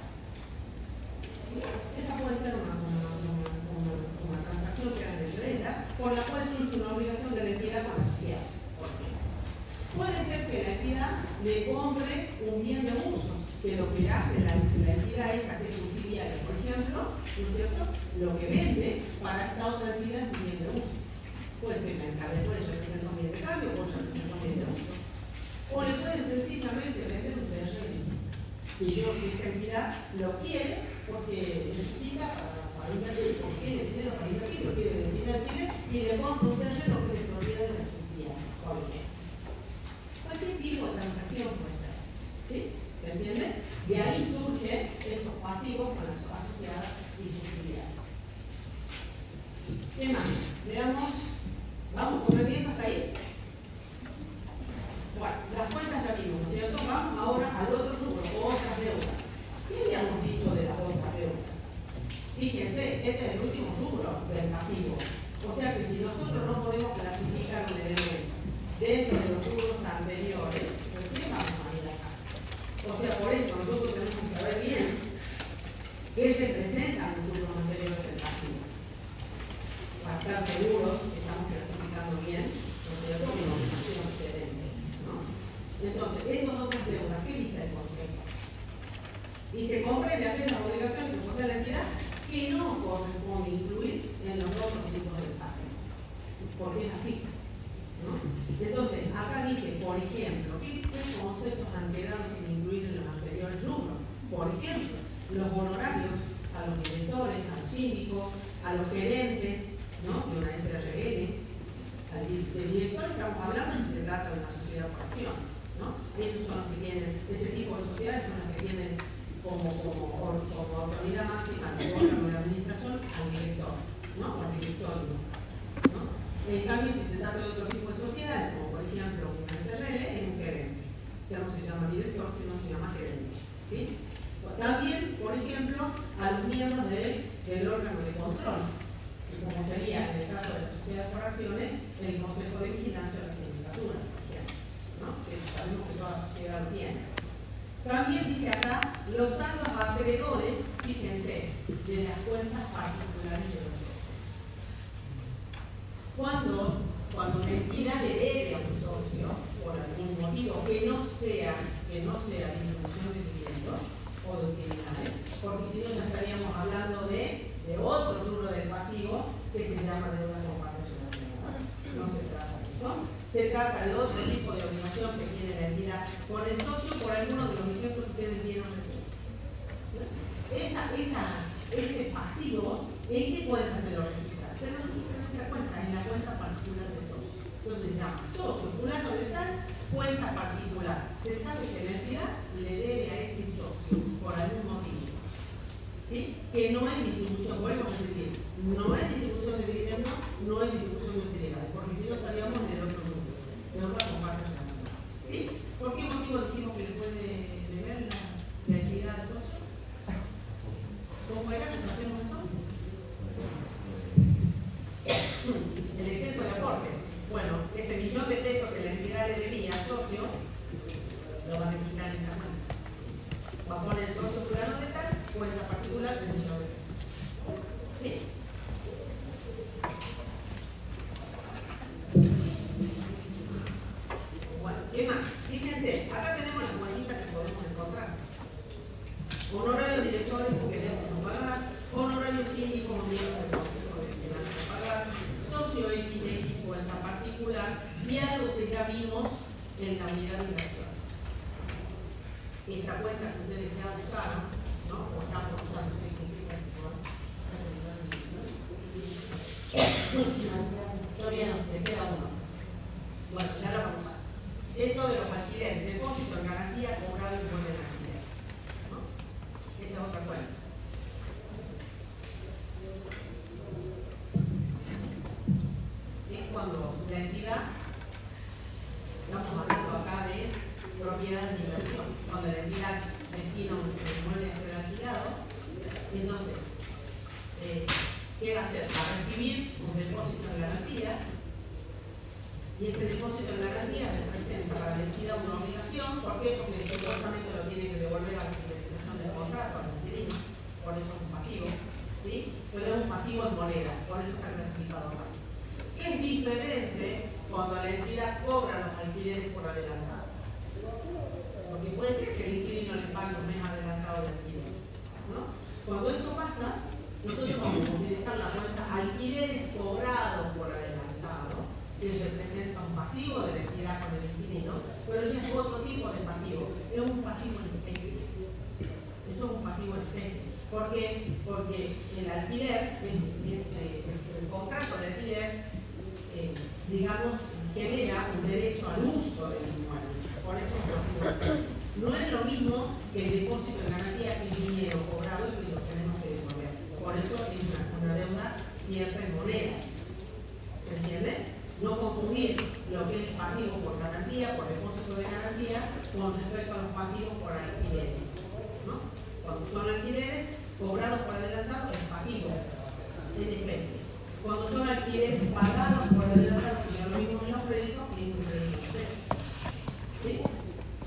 Esa puede ser una transacción que hagan entre ellas, por la cual surge una obligación de la entidad con la asociada. Puede ser que la entidad le compre un bien de uso, que lo que hace la entidad esta que es subsidiaria, por ejemplo, ¿no es cierto? Lo que vende para esta otra entidad es un bien de uso. Puede ser mercado, puede representar un bien de cambio, puede representar un bien de uso. O le puede sencillamente vender un terreno. Y yo, que esta entidad lo quiere porque necesita para invertir, porque tiene dinero para invertir, lo quiere vender alquiler y le compra un terreno que es de propiedad de la subsidiaria, por ejemplo. Cualquier tipo de transacción puede ser. ¿Sí? ¿Se entiende? De ahí surgen estos pasivos con las asociadas y subsidiarias. ¿Qué más? Veamos. ¿Vamos comprendiendo hasta ahí? Bueno, las cuentas ya vimos, ¿no es cierto? Vamos ahora al otro rubro, otras deudas. ¿Qué habíamos dicho de las otras deudas? Fíjense, este es el último rubro del pasivo. O sea que si nosotros no podemos clasificar un elemento dentro de los rubros anteriores, pues sí vamos a ir acá. O sea, por eso nosotros tenemos que saber bien qué representan los rubros anteriores del pasivo. Para estar seguros que estamos clasificando bien, ¿no es cierto? Una obligación diferente, ¿no? Entonces, estas otras deudas, ¿qué dice el concepto? Y se comprende aquellas obligaciones que posee la entidad que no corresponde incluir en los otros tipos del pasivo. Porque es así, ¿no? Entonces, acá dice, por ejemplo, ¿qué conceptos han quedado sin incluir en los anteriores rubros? Por ejemplo, los honorarios a los directores, a los síndicos, a los gerentes, ¿no? De una SRL, del director estamos hablando si se trata de una sociedad por acción, ¿no? Esos son los que tienen, ese tipo de sociedades son las que tienen como autoridad máxima de órgano de administración al director, ¿no? O al directorio, ¿no? En cambio, si se trata de otro tipo de sociedades, como por ejemplo una SRL, es un gerente. Ya no se llama director, sino se llama gerente, ¿sí? También, por ejemplo, a los miembros del órgano de control, que como sería en el caso de las sociedades por acciones, el Consejo de Vigilancia de la Sindicatura, por ejemplo, ¿no? Que sabemos que toda sociedad lo tiene. También dice acá los saldos acreedores, fíjense, de las cuentas particulares de los socios. Cuando una entidad le debe a un socio, por algún motivo que no sea distribución de dividendos o de utilidades, porque si no ya estaríamos hablando de otro rubro del pasivo que se llama deuda con partes relacionadas. No se trata de eso. Se trata de otro tipo de obligación que tiene la entidad con el socio por alguno de los ejemplos que ustedes vieron recién. Ese pasivo, ¿en qué cuenta se lo registra? Se lo registra en esta cuenta, en la cuenta particular del socio. Entonces se llama socio, fulano de tal, cuenta particular. Se sabe que la entidad le debe a ese socio por algún motivo. ¿Sí? Que no es distribución, podemos repetir, no es distribución de dividendos, no es distribución de utilidades, porque si no estaríamos en el otro grupo, en otra comparte relacionada. ¿Sí? ¿Por qué motivo dijimos que le puede deber la entidad al socio? ¿Cómo era que hacemos eso? El exceso de aporte. Bueno, ese millón de pesos que la entidad le debía al socio, lo van a quitar en esta cuenta. Va a poner el socio fulano de tal, cuenta particular de millón de pesos. ¿Sí? Bueno, ¿qué más? Fíjense, acá tenemos las cuentitas que podemos encontrar. Honorario directores porque debemos no pagar, honorario síndico como miembro del Consejo de Vigilancia a pagar, socio XX cuenta particular y algo que ya vimos en la unidad de inversiones. Esta cuenta que ustedes ya usaron, ¿no? O estamos usando, ¿sí? Todavía no, le queda uno. Bueno, ya la vamos a usar. Esto de los alquileres, depósito en garantía cobrado y por el alquiler, ¿no? Esta es otra cuenta. la entidad, estamos hablando acá de propiedad de inversión, cuando la entidad destina un inmueble a ser alquilado, entonces, ¿qué va a hacer? Va a recibir un depósito de garantía, y ese depósito de garantía representa para la entidad una obligación. ¿Por qué? Porque supuestamente lo tiene que devolver a la finalización del contrato, al inquilino, por eso es un pasivo, ¿sí? Pero es un pasivo en moneda, por eso está clasificado acá. ¿Qué es diferente cuando la entidad cobra los alquileres por adelantado? Porque puede ser que el inquilino le pague un mes adelantado el alquiler, ¿no? Cuando eso pasa, nosotros vamos a utilizar la cuenta alquileres cobrados por adelantado, que representa un pasivo de la entidad con el inquilino, pero ese es otro tipo de pasivo, es un pasivo en especie. Eso es un pasivo en especie. ¿Por qué? Porque el alquiler el contrato de alquiler, digamos, genera un derecho al uso del inmueble. Por eso es un pasivo en especie. No es lo mismo que el depósito de garantía que es dinero cobrado y que lo tenemos que devolver. Por eso es una deuda cierta en moneda. ¿Se entiende? No confundir lo que es pasivo por garantía, por depósito de garantía, con respecto a los pasivos por alquileres, ¿no? Cuando son alquileres cobrados por adelantado es pasivo en especie. Cuando son alquileres pagados por adelantado, que ya lo mismo en los créditos, es un crédito en especie. ¿Sí?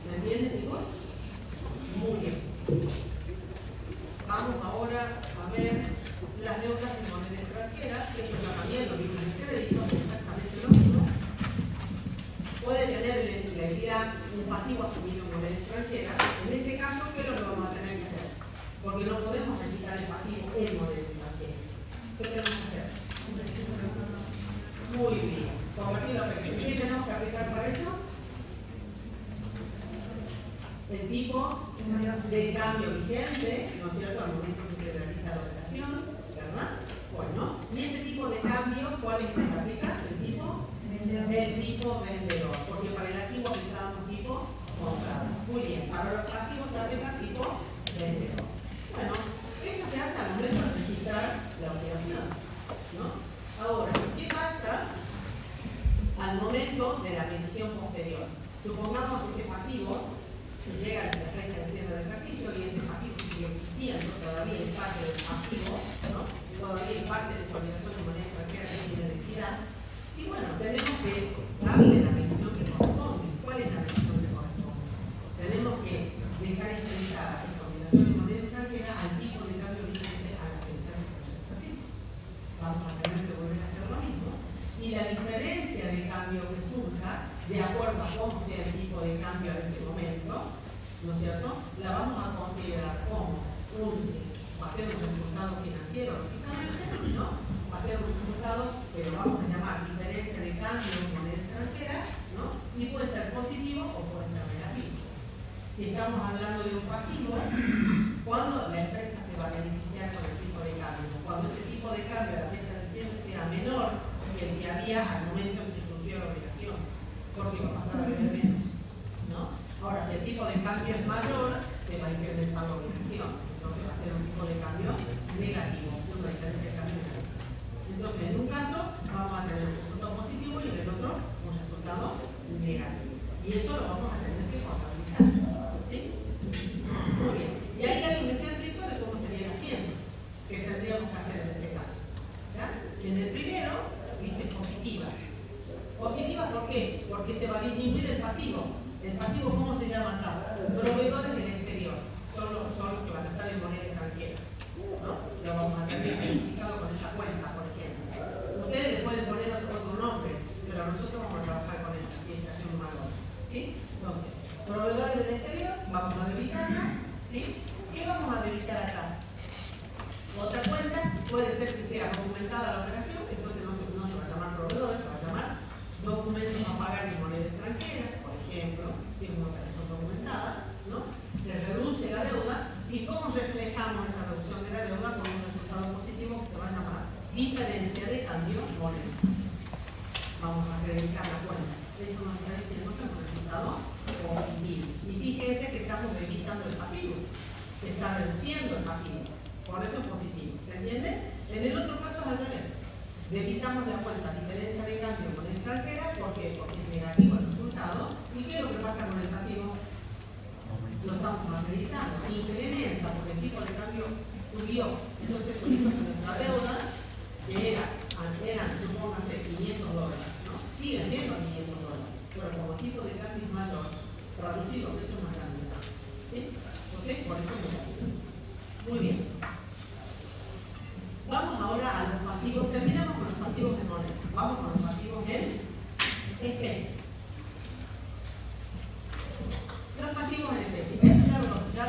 ¿Se entiende, chicos? Muy bien. Vamos ahora a ver las deudas en moneda extranjera, que es también lo mismo en crédito, exactamente lo mismo. Puede tener la entidad un pasivo asumido en moneda extranjera. En ese caso, ¿qué es lo que vamos a tener que hacer? Porque no podemos registrar el pasivo en moneda extranjera. ¿Qué tenemos que hacer? Muy bien. Convertir la operación. ¿Qué tenemos que aplicar para eso? El tipo de cambio vigente, ¿no es cierto?, al momento que se realiza la operación, ¿verdad? Bueno, y ese tipo de cambio, ¿cuál es que se aplica? El tipo vendedor, porque para el activo aplicamos tipo comprado. Muy bien, para los pasivos se aplica tipo vendedor. Bueno, eso se hace al momento de registrar la operación, ¿no? Ahora, ¿qué pasa al momento de la medición posterior? Supongamos que ese pasivo llega a la fecha de cierre del ejercicio y ese pasivo sigue existiendo, todavía es parte del pasivo, ¿no? Todavía es parte de su obligación de moneda extranjera que tiene la entidad. Y bueno, tenemos que darle la medición que corresponde. ¿Cuál es la medición que corresponde? Tenemos que dejar enfrentada esa obligación de moneda extranjera al tipo de cambio vigente a la fecha de cierre del ejercicio. Vamos a tener que volver a hacer lo mismo. Y la diferencia de cambio que surja, de acuerdo a cómo sea el tipo de cambio en ese momento, ¿no es cierto?, la vamos a considerar como va a ser un resultado financiero, lógicamente, ¿no? Va a ser un resultado que lo vamos a llamar diferencia de cambio en moneda extranjera, ¿no? Y puede ser positivo o puede ser negativo. Si estamos hablando de un pasivo, ¿cuándo la empresa se va a beneficiar con el tipo de cambio? Cuando ese tipo de cambio a la fecha de cierre sea menor que el que había al momento en que surgió la obligación, porque va a pasar a beber menos, ¿no? Ahora, si el tipo de cambio es mayor, se va a incrementar la obligación. Entonces va a ser un tipo de cambio negativo, es una diferencia de cambio negativo. Entonces, en un caso vamos a tener un resultado positivo y en el otro un resultado negativo. Y eso lo vamos a tener que contabilizar. ¿Sí? Muy bien. Y ahí hay un ejemplito de cómo se viene haciendo, que tendríamos que hacer en ese caso. ¿Ya? En el primero dice positiva. Positiva, ¿por qué? Porque se va a disminuir el pasivo. ¿El pasivo cómo se llama acá? Proveedores del exterior. Son los que van a estar en moneda extranjera, ¿no? Lo vamos a tener identificado con esa cuenta, por ejemplo. Ustedes le pueden poner otro nombre, pero nosotros vamos a trabajar con esta, si esta es un valor. ¿Sí? Entonces, proveedores del exterior, vamos a debilitarla. ¿Sí? ¿Qué vamos a debilitar acá? Otra cuenta, puede ser que sea documentada la operación, entonces no se va a llamar proveedores, se va a llamar documentos a pagar en moneda extranjera, por ejemplo, si es una operación documentada, ¿no? Se reduce la deuda y cómo reflejamos esa reducción de la deuda con un resultado positivo que se va a llamar diferencia de cambio moneda. Vamos a acreditar la cuenta. Eso nos está diciendo que es un resultado positivo. Y fíjense que estamos evitando el pasivo. Se está reduciendo el pasivo. Por eso es positivo. ¿Se entiende? En el otro caso es al revés. Debitamos la cuenta diferencia de cambio moneda extranjera, ¿por qué? Porque es negativo el resultado. ¿Y qué es lo que pasa con el pasivo? Lo estamos acreditando, incrementa porque el tipo de cambio subió. Entonces eso hizo que nuestra deuda, que eran supóngase $500, ¿no? Sigue siendo $500, pero como el tipo de cambio es mayor, traducido por eso es más grande. ¿Sí? Entonces, por eso es negativo. Muy bien. Vamos ahora a los pasivos. Terminamos con los pasivos en moneda. Vamos con los pasivos en especie. Los pasivos en especie. Esto ya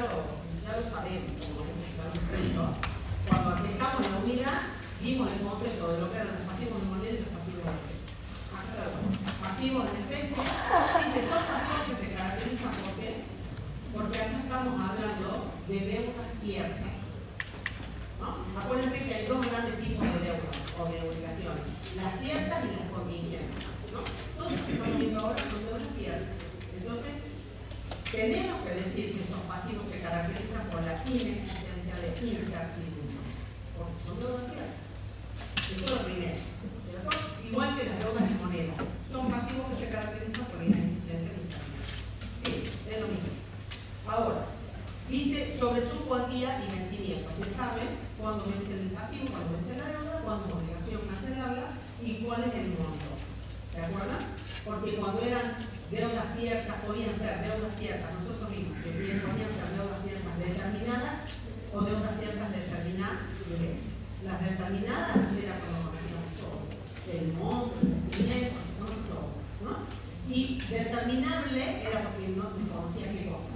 lo sabemos, como lo hemos visto. Cuando empezamos la unidad, vimos el concepto de lo que eran los pasivos en moneda y los pasivos en especie. Pasivos en especie. Dice, son pasivos que se caracterizan ¿por qué? Porque aquí estamos hablando de deudas ciertas. ¿No? Acuérdense que hay dos grandes tipos de deudas o de obligaciones, las ciertas y las contingentes, ¿no? Todos los que estamos viendo ahora son deudas ciertas. Entonces, tenemos que decir que estos pasivos se caracterizan por la inexistencia de incertidumbre, porque son deudas ciertas. Eso es lo primero, ¿cierto? Igual que las deudas en moneda, son pasivos que se caracterizan por la inexistencia de incertidumbre. Sí, es lo mismo. Ahora, dice sobre su cuantía y vencimiento. Se sabe cuándo vence el pasivo, cuándo vence la deuda, cuándo es obligación cancelarla y cuál es el monto. ¿De acuerdo? Porque cuando eran deudas ciertas, podían ser deudas ciertas, nosotros vimos que bien podían ser deudas ciertas determinadas o deudas ciertas determinadas. Las determinadas era cuando conocíamos todo. El monto, el vencimiento, se conoce todo, ¿no? Y determinable era porque no se conocía qué cosa.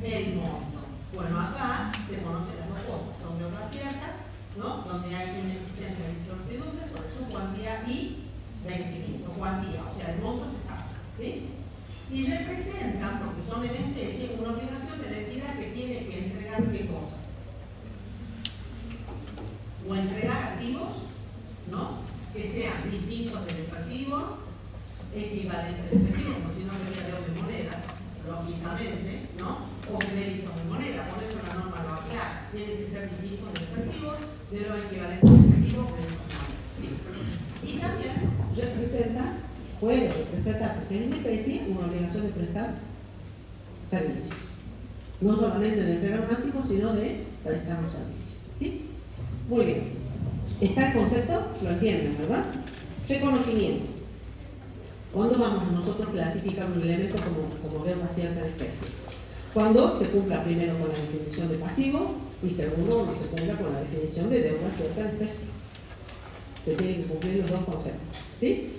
El monto. Bueno, acá se conocen las dos cosas, son deudas ciertas, ¿no? Donde hay una existencia de incertidumbre sobre su cuantía y vencimiento. Cuantía, o sea, el monto se sabe, ¿sí? Y representan, porque son en especie, una obligación de la entidad que tiene que entregar qué cosa. O entregar activos, ¿no? Que sean distintos del efectivo, equivalentes del efectivo, como si no sería deuda de moneda, lógicamente, ¿no? O créditos en moneda, por eso la norma lo aclara. Tienen que ser distintos del efectivo, de los equivalentes del efectivo, créditos en moneda. ¿Sí? Y también puede representar, porque es una especie, una obligación de prestar servicio. No solamente de entregar un activo, sino de prestar un servicio. ¿Sí? Muy bien. ¿Está el concepto? Lo entienden, ¿verdad? Reconocimiento. ¿Cuándo vamos a nosotros clasificar un elemento como deuda cierta de especie? Cuando se cumpla primero con la definición de pasivo y segundo cuando se cumpla con la definición de deuda cierta de especie. Se tienen que cumplir los dos conceptos. ¿Sí?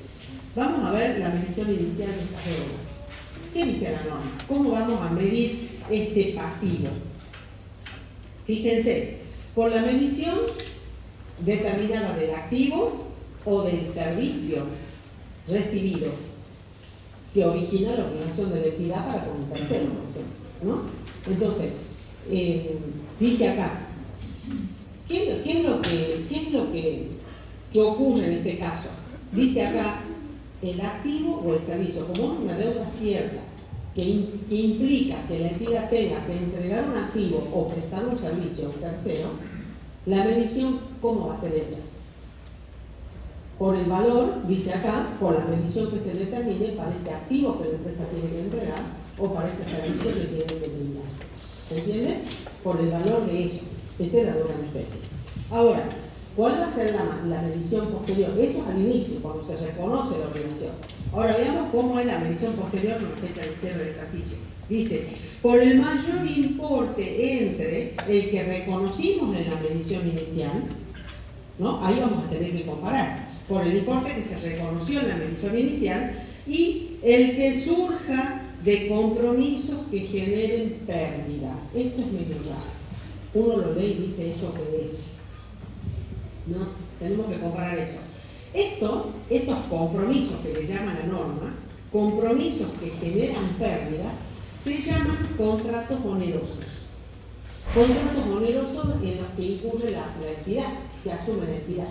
Vamos a ver la medición inicial de estas deudas. ¿Qué dice la norma? ¿Cómo vamos a medir este pasivo? Fíjense, por la medición determinada del activo o del servicio recibido que origina la obligación de la entidad para con un tercero, ¿no? Entonces, dice acá, ¿qué es lo que ocurre en este caso? Dice acá, el activo o el servicio, como es una deuda cierta, que implica que la entidad tenga que entregar un activo o prestar un servicio a un tercero, la medición, ¿cómo va a ser hecha? Por el valor, dice acá, por la medición que se determine para ese activo que la empresa tiene que entregar o para ese servicio que tiene que brindar. ¿Se entiende? Por el valor de eso. Esa es la deuda en especie. Ahora, ¿cuál va a ser la medición posterior? Eso es al inicio, cuando se reconoce la obligación. Ahora veamos cómo es la medición posterior con la fecha de cierre del ejercicio. Dice, por el mayor importe entre el que reconocimos en la medición inicial, ¿no? Ahí vamos a tener que comparar. Por el importe que se reconoció en la medición inicial y el que surja de compromisos que generen pérdidas. Esto es medio raro. Uno lo lee y dice esto que es. No, tenemos que comparar eso. Estos compromisos que le llaman la norma, compromisos que generan pérdidas, se llaman contratos onerosos. Contratos onerosos en los que incurre la entidad, que asume la entidad.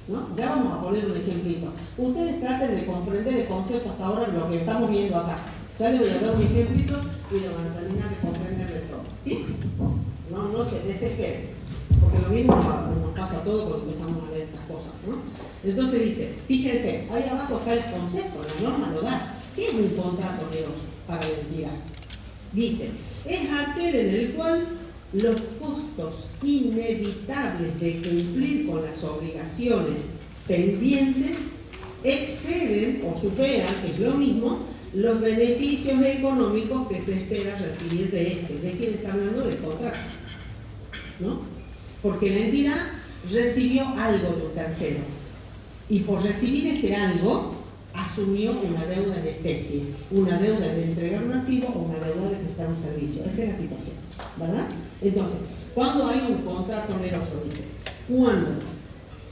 ¿No? Ya vamos a poner un ejemplito. Ustedes traten de comprender el concepto hasta ahora, lo que estamos viendo acá. Ya les voy a dar un ejemplito y lo van a terminar de comprender todo. ¿Sí? No se desesperen, porque lo mismo nos pasa a todos cuando empezamos a ver estas cosas. ¿no? Entonces dice, fíjense, ahí abajo está el concepto, la norma lo da. ¿Qué es un contrato oneroso para la entidad? Dice, es aquel en el cual los costos inevitables de cumplir con las obligaciones pendientes exceden o superan, que es lo mismo, los beneficios económicos que se espera recibir de este. ¿De quién está hablando? Del contrato, ¿no? Porque la entidad recibió algo de un tercero y por recibir ese algo asumió una deuda en especie, una deuda de entregar un activo o una deuda de prestar un servicio. Esa es la situación, ¿verdad? Entonces, cuando hay un contrato oneroso, dice, cuando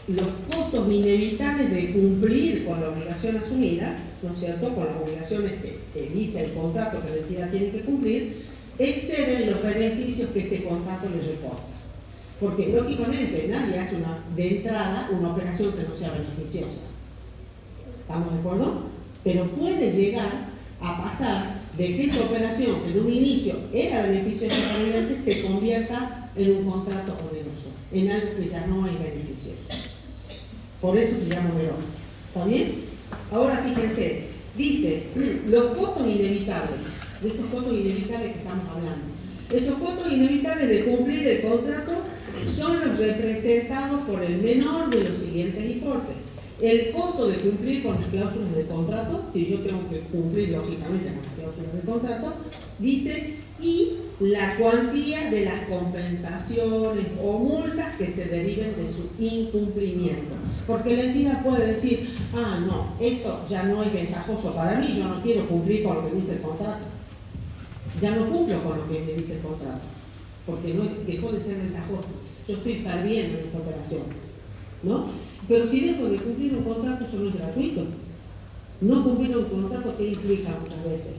los costos inevitables de cumplir con la obligación asumida, ¿no es cierto?, con las obligaciones que dice el contrato que la entidad tiene que cumplir, exceden los beneficios que este contrato le reporta. Porque, lógicamente, nadie hace de entrada una operación que no sea beneficiosa. ¿Estamos de acuerdo? Pero puede llegar a pasar de que esa operación, que en un inicio era beneficiosa para el cliente, se convierta en un contrato oneroso, en algo que ya no es beneficioso. Por eso se llama oneroso. ¿Está bien? Ahora fíjense, dice, los costos inevitables, de esos costos inevitables que estamos hablando, esos costos inevitables de cumplir el contrato son los representados por el menor de los siguientes importes. El costo de cumplir con las cláusulas de contrato, si yo tengo que cumplir lógicamente con las cláusulas de contrato, dice, y la cuantía de las compensaciones o multas que se deriven de su incumplimiento. Porque la entidad puede decir, ah, no, esto ya no es ventajoso para mí, yo no quiero cumplir con lo que dice el contrato. Ya no cumplo con lo que me dice el contrato, porque no dejó de ser ventajoso. Yo estoy perdiendo en esta operación, ¿no? Pero si dejo de cumplir un contrato, eso no es gratuito. No cumplir un contrato, ¿qué implica muchas veces?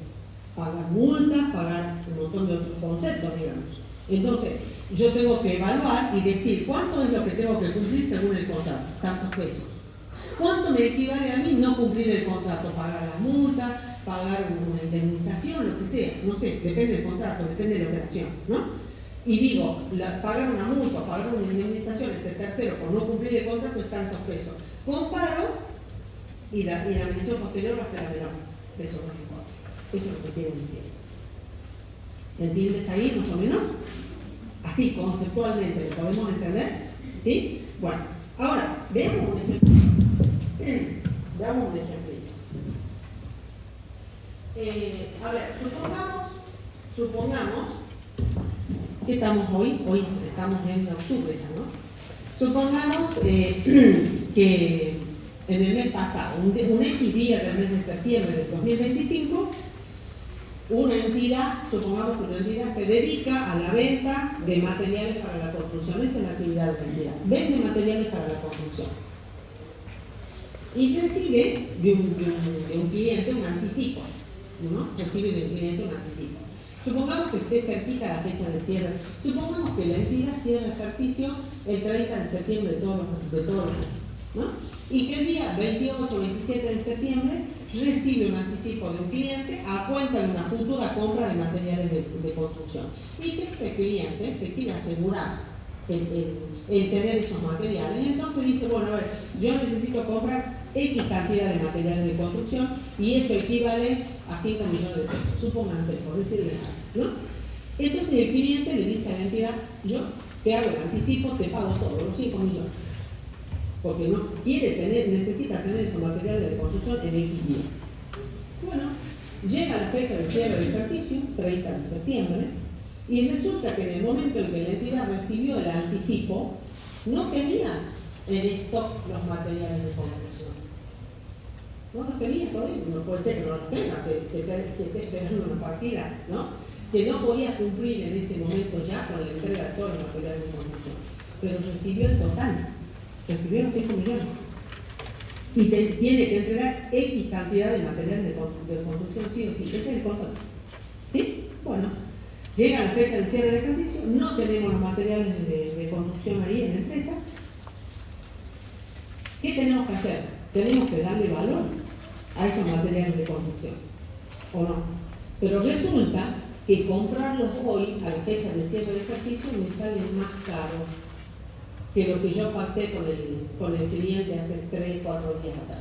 Pagar multas, pagar un montón de otros conceptos, digamos. Entonces, yo tengo que evaluar y decir cuánto es lo que tengo que cumplir según el contrato, tantos pesos. ¿Cuánto me equivale a mí no cumplir el contrato? Pagar las multas, pagar una indemnización, lo que sea, no sé, depende del contrato, depende de la operación, ¿no? Y digo, pagar una multa, pagar una indemnización, ese tercero por no cumplir el contrato es tantos pesos. Comparo y la medición posterior va a ser la menor de esos dos importes. Eso es lo que quieren decir. ¿Se entiende hasta ahí más o menos? Así, conceptualmente, ¿lo podemos entender? ¿Sí? Bueno, ahora, veamos un ejemplo. Veamos un ejemplito. A ver, supongamos que estamos hoy estamos en octubre ya, ¿no? Supongamos que en el mes pasado, un X día del mes de septiembre del 2025, una entidad, supongamos que una entidad se dedica a la venta de materiales para la construcción. Esa es la actividad de la entidad. Vende materiales para la construcción. Y recibe de un cliente un anticipo, ¿no? Recibe de un cliente un anticipo. Supongamos que esté cerquita la fecha de cierre. Supongamos que la entidad cierra el ejercicio el 30 de septiembre de todos los años, ¿no? Y que el día 28 o 27 de septiembre recibe un anticipo de un cliente a cuenta de una futura compra de materiales de construcción. Y que ese cliente se quiere asegurar el tener esos materiales. Entonces dice, bueno, a ver, yo necesito comprar X cantidad de materiales de construcción y eso equivale a 5 millones de pesos, supónganse, por decirle algo, ¿no? Entonces el cliente le dice a la entidad, yo te hago el anticipo, te pago todo, los 5 millones. Porque no necesita tener esos materiales de construcción en X día. Bueno, llega la fecha de cierre del ejercicio, 30 de septiembre, y resulta que en el momento en que la entidad recibió el anticipo, no tenía en stock los materiales de construcción. No los tenía todavía, no puede ser que no los tenga, que esté esperando una partida, ¿no? Que no podía cumplir en ese momento ya con la entrega de todos los materiales de construcción. Pero recibió el total, recibió los 5 millones. Y tiene que entregar X cantidad de materiales de construcción, sí o sí. Ese es el contrato. ¿Sí? Bueno, llega la fecha del cierre del ejercicio, no tenemos los materiales de construcción ahí en la empresa. ¿Qué tenemos que hacer? Tenemos que darle valor a esos materiales de construcción, ¿o no? Pero resulta que comprarlos hoy, a la fecha de cierre del ejercicio, me sale más caro. que lo que yo pacté con el cliente hace 3, 4 días atrás.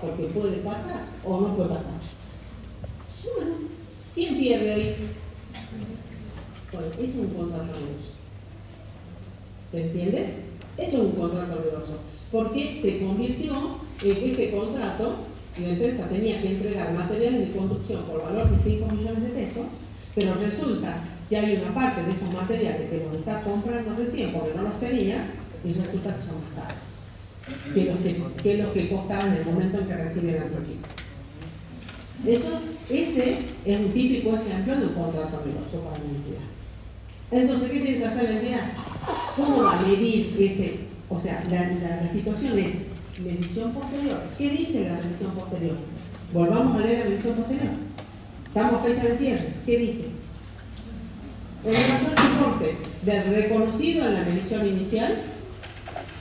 Porque puede pasar o no puede pasar. Bueno, ¿quién pierde ahí? Bueno, es un contrato oneroso. ¿Se entiende? Eso es un contrato oneroso. Porque se convirtió en que ese contrato, la empresa tenía que entregar materiales de construcción por valor de 5 millones de pesos, pero resulta que hay una parte de esos materiales que los está comprando recién porque no los tenía, y resulta que son más caros que los que costaban en el momento en que reciben el anticipo. Ese es un típico ejemplo de un contrato oneroso para la entidad. Entonces, ¿qué tiene que hacer la entidad? ¿Cómo va a medir ese? O sea, la situación es revisión posterior. ¿Qué dice la revisión posterior? Volvamos a leer la revisión posterior. Estamos a fecha de cierre. ¿Qué dice? El mayor importe del reconocido en la medición inicial,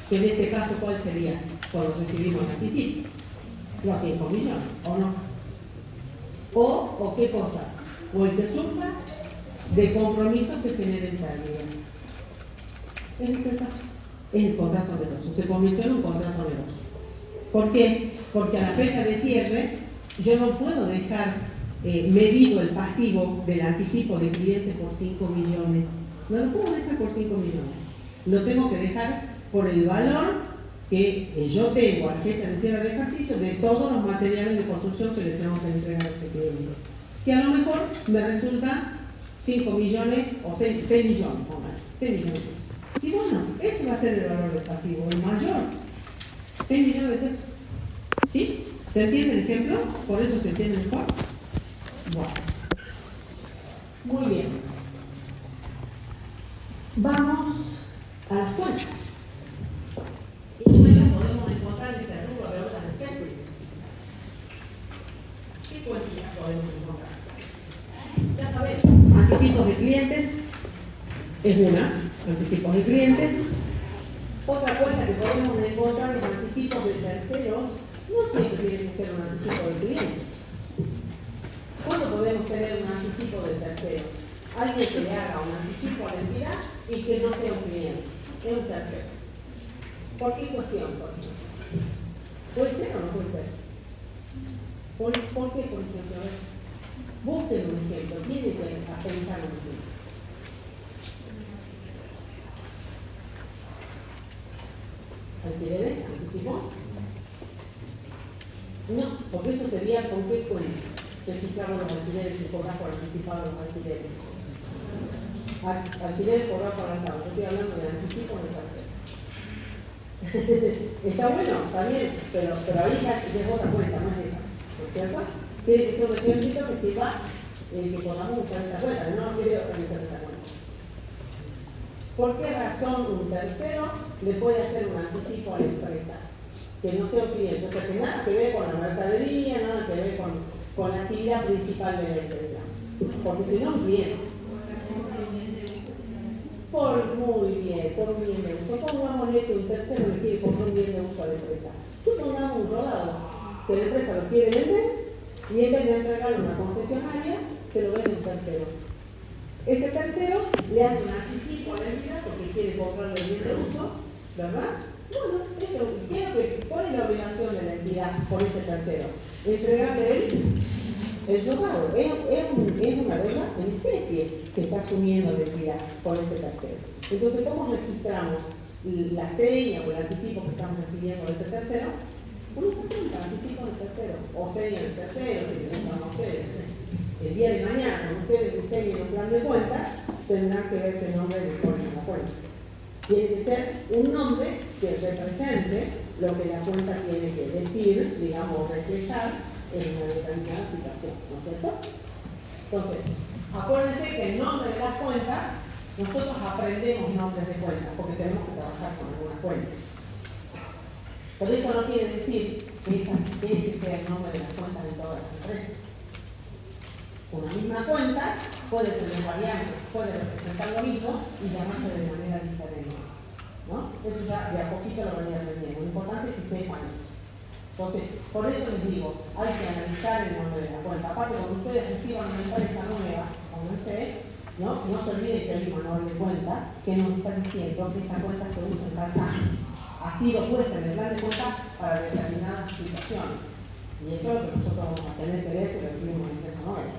que en este caso, ¿cuál sería? Cuando recibimos el anticipo. Los 5 millones, ¿o no? ¿O qué cosa? O el que surja de compromisos que generen pérdidas. Ese es el caso. Es el contrato oneroso. Se convirtió en un contrato oneroso. ¿Por qué? Porque a la fecha de cierre yo no puedo dejar medido el pasivo del anticipo del cliente por 5 millones. No lo puedo dejar por 5 millones. Lo tengo que dejar por el valor que yo tengo a la fecha de cierre de ejercicio de todos los materiales de construcción que le tengo que entregar a ese cliente. Que a lo mejor me resulta 5 millones o 6 millones, póngale, 6 millones de pesos. Y bueno, ese va a ser el valor del pasivo, el mayor. 6 millones de pesos. ¿Sí? ¿Se entiende el ejemplo? ¿Por eso se entiende mejor? Bueno. Muy bien. Vamos a las cuentas. ¿Qué cuentas podemos encontrar en este rubro de otras especies? ¿Qué cuentas podemos encontrar? Ya sabemos, anticipos de clientes es una, anticipos de clientes. Otra cuenta que podemos encontrar es anticipos de terceros. No siempre tiene que ser un anticipo de clientes. ¿Cuándo podemos tener un anticipo de terceros? Alguien que le haga un anticipo a la entidad y que no sea un cliente, es un tercero. ¿Por qué cuestión? Por ejemplo? ¿Puede ser o no puede ser? ¿Por qué, por ejemplo? A ver, busquen un ejemplo, tienen que pensar en un ejemplo. ¿Alquileres? ¿Anticipó? No, porque eso sería con qué cuenta. Se fijaron los alquileres y cobrar por anticipado los alquileres. Alquileres cobrar por adelantado. Yo estoy hablando de anticipo de tercero. Está bueno, está bien, pero ahí ya es otra cuenta, no es esa. ¿No es cierto? Tiene que ser un ejemplo que sirva que podamos usar esta cuenta, que no nos quiere organizar esta cuenta. ¿Por qué razón un tercero le puede hacer un anticipo a la empresa? Que no sea un cliente, o sea, que nada que ver con la mercadería, nada que ver con la actividad principal de la empresa. Porque si no, un cliente. Por muy bien de uso. Pongámosle que un tercero le quiere comprar un bien de uso a la empresa. Supongamos un rodado, que la empresa lo quiere vender y en vez de entregarlo a una concesionaria, se lo vende a un tercero. Ese tercero le hace un anticipo a la entidad porque quiere comprarle el bien de uso, ¿verdad? Bueno, eso, ¿cuál es la obligación de la entidad por ese tercero? Entregarle el rodado. Es una deuda en especie que está asumiendo la entidad por ese tercero. Entonces, ¿cómo registramos la seña o el anticipo que estamos recibiendo de ese tercero? Uno cuenta anticipo del tercero, o seña del tercero, que se llaman ustedes. El día de mañana, cuando ustedes diseñen un plan de cuentas, tendrán que ver qué nombre les ponen a la cuenta. Tiene que ser un nombre que represente lo que la cuenta tiene que decir, digamos, reflejar en una determinada situación, ¿no es cierto? Entonces, acuérdense que el nombre de las cuentas, nosotros aprendemos nombres de cuentas porque tenemos que trabajar con algunas cuentas. Pero eso no quiere decir que ese sea el nombre de las cuentas de todas las empresas. Una misma cuenta puede tener variantes, puede representar lo mismo y llamarse de manera diferente, ¿no? Eso ya de a poquito lo van a ir aprendiendo. Lo importante es que sepan eso. Entonces, por eso les digo, hay que analizar el nombre de la cuenta. Aparte, cuando ustedes reciban una empresa nueva, pónganse, ¿no? No se olvide que hay un manual de cuenta que nos está diciendo que esa cuenta se usa en tal caso. Ha sido puesta en el plan de cuenta para determinadas situaciones. Y eso es lo que nosotros vamos a tener que ver si recibimos una empresa nueva,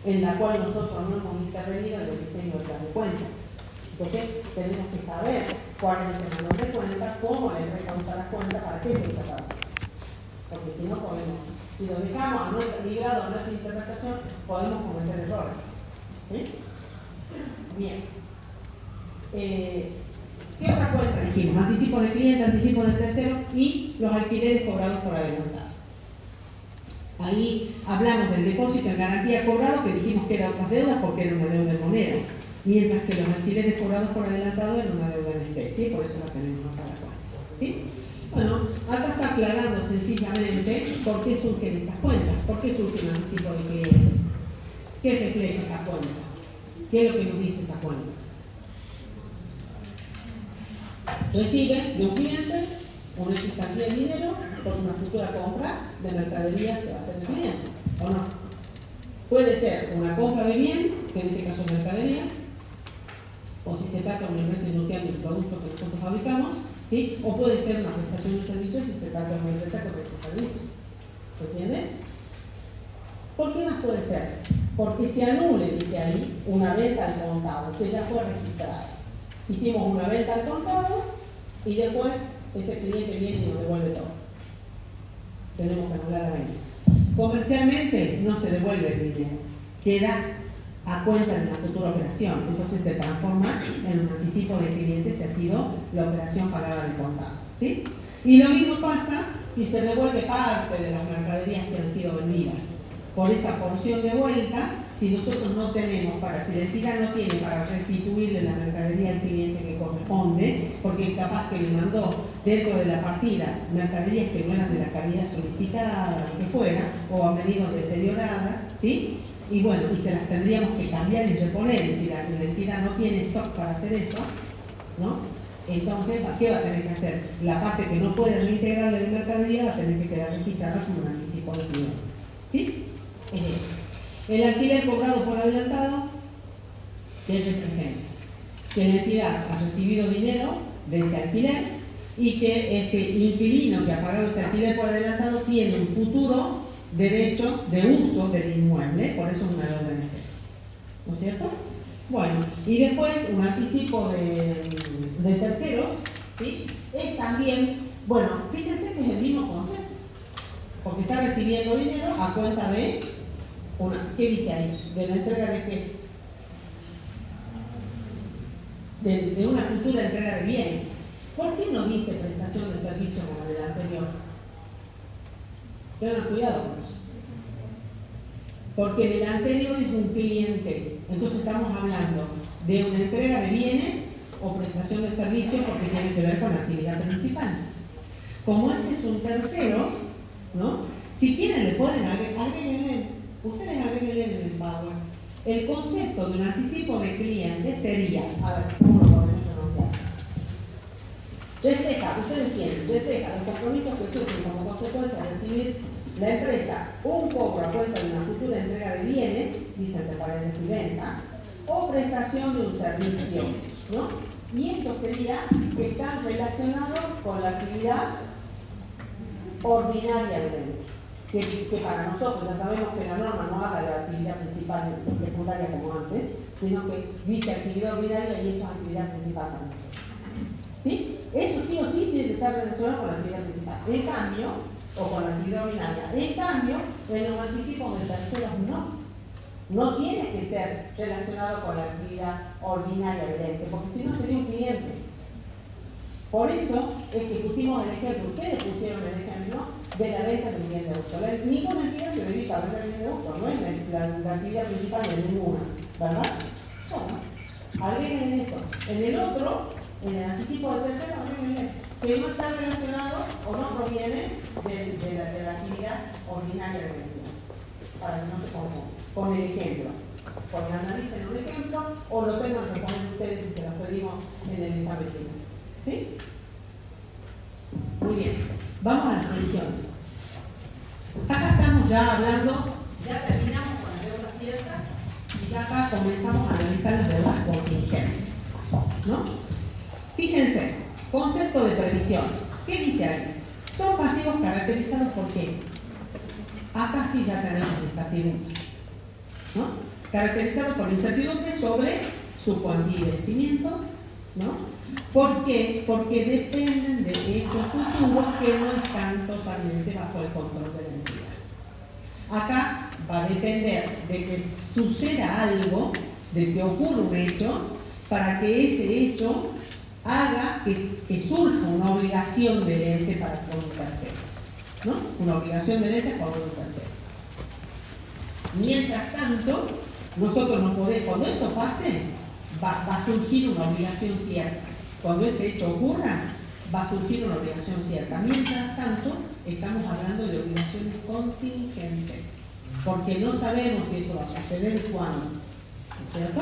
en la cual nosotros no hemos intervenido en el diseño del plan de cuentas. Entonces, tenemos que saber cuál es el manual de cuenta, cómo la empresa usa la cuenta, para qué se usa cada cuenta. Porque si no podemos, si lo dejamos a nuestra librado a nuestra interpretación, podemos cometer errores. ¿Sí? Bien. ¿Qué otra cuenta dijimos? Anticipos de cliente, anticipos de tercero y los alquileres cobrados por adelantado. Ahí hablamos del depósito en garantía cobrado, que dijimos que era otras deudas porque era una deuda en moneda, mientras que los alquileres cobrados por adelantado eran una deuda en especie, por eso la tenemos acá la cuenta. ¿Sí? Bueno, acá está aclarando sencillamente por qué surgen estas cuentas, por qué surgen los anticipos de clientes, qué refleja esa cuenta, qué es lo que nos dice esa cuenta. Recibe de un cliente una X cantidad de dinero por una futura compra de mercadería que va a hacer el cliente, ¿o no? Puede ser una compra de bien, que en este caso es mercadería, o si se trata de una empresa industrial de un producto que nosotros fabricamos, ¿sí? O puede ser una prestación de servicios si se trata de una empresa que presta servicios. ¿Se entiende? ¿Por qué más puede ser? Porque se anule, dice ahí, una venta al contado, que ya fue registrada. Hicimos una venta al contado y después ese cliente viene y nos devuelve todo. Tenemos que anular la venta. Comercialmente no se devuelve el dinero, queda a cuenta de la futura operación, entonces se transforma en un anticipo de cliente si ha sido la operación pagada del contado. ¿Sí? Y lo mismo pasa si se devuelve parte de las mercaderías que han sido vendidas. Por esa porción de vuelta, si nosotros no tenemos si la entidad no tiene para restituirle la mercadería al cliente que corresponde, porque capaz que le mandó dentro de la partida mercaderías que no eran de la calidad solicitada, lo que fuera, o han venido deterioradas, ¿sí? Y bueno, y se las tendríamos que cambiar y reponer, y si la entidad no tiene stock para hacer eso, ¿no? Entonces, ¿qué va a tener que hacer? La parte que no puede reintegrarle de mercadería va a tener que quedar registrada como un anticipo de cliente. ¿Sí? Es eso. El alquiler cobrado por adelantado, ¿qué representa? Que la entidad ha recibido dinero de ese alquiler y que ese inquilino que ha pagado ese alquiler por adelantado tiene un futuro derecho de uso del inmueble, por eso es una deuda en especie. ¿No es cierto? Bueno, y después un anticipo de terceros, ¿sí? Es también, bueno, fíjense que es el mismo concepto, porque está recibiendo dinero a cuenta de ¿qué dice ahí? ¿De la entrega de qué? De una futura entrega de bienes. ¿Por qué no dice prestación de servicio como en el anterior? Tengan cuidado con eso. Porque en el anterior es un cliente. Entonces estamos hablando de una entrega de bienes o prestación de servicio porque tiene que ver con la actividad principal. Como este es un tercero, ¿no? Si quieren le pueden agregarle. Ustedes agreguen en el Power. El concepto de un anticipo de cliente sería, a ver, ¿cómo lo podemos anunciar? Refleja los compromisos que surgen como consecuencia de recibir la empresa un cobro a cuenta de una futura entrega de bienes, dice entre paréntesis venta, o prestación de un servicio, ¿no? Y eso sería que están relacionados con la actividad ordinaria de venta. Que para nosotros ya sabemos que la norma no habla de la actividad principal y secundaria como antes, sino que dice actividad ordinaria y eso es actividad principal también. ¿Sí? Eso sí o sí tiene que estar relacionado con la actividad principal. En cambio, o con la actividad ordinaria. En cambio, en los anticipos de terceros no. No tiene que ser relacionado con la actividad ordinaria del ente, porque si no sería un cliente. Por eso es que pusimos el ejemplo, ustedes pusieron el ejemplo de la venta de un bien de uso. Ninguna entidad se dedica a vender bien de uso, no es la actividad principal de ninguna, ¿verdad? Bueno, agreguen eso. En el otro, en el anticipo de tercero, agreguen que no está relacionado o no proviene de la actividad ordinaria de la entidad, para que no se confunda. Con el ejemplo. Porque analicen un ejemplo o lo tengan que poner ustedes si se los pedimos en el examen final. ¿Sí? Muy bien. Vamos a las previsiones. Acá estamos ya hablando, ya terminamos con las deudas ciertas y ya acá comenzamos a analizar las deudas contingentes, ¿no? Fíjense, concepto de previsiones. ¿Qué dice ahí? Son pasivos caracterizados por qué. Acá sí ya tenemos incertidumbre, ¿no? Caracterizados por incertidumbre sobre su cuantía y vencimiento, ¿no? ¿Por qué? Porque dependen de hechos futuros que no están totalmente bajo el control de la entidad. Acá va a depender de que suceda algo, de que ocurra un hecho, para que ese hecho haga que surja una obligación del ente para con un tercero, ¿no? Una obligación del ente para con un tercero. Mientras tanto, nosotros no podemos, cuando eso pase, va a surgir una obligación cierta. Cuando ese hecho ocurra, va a surgir una obligación cierta. Mientras tanto, estamos hablando de obligaciones contingentes, porque no sabemos si eso va a suceder y cuándo, ¿no es cierto?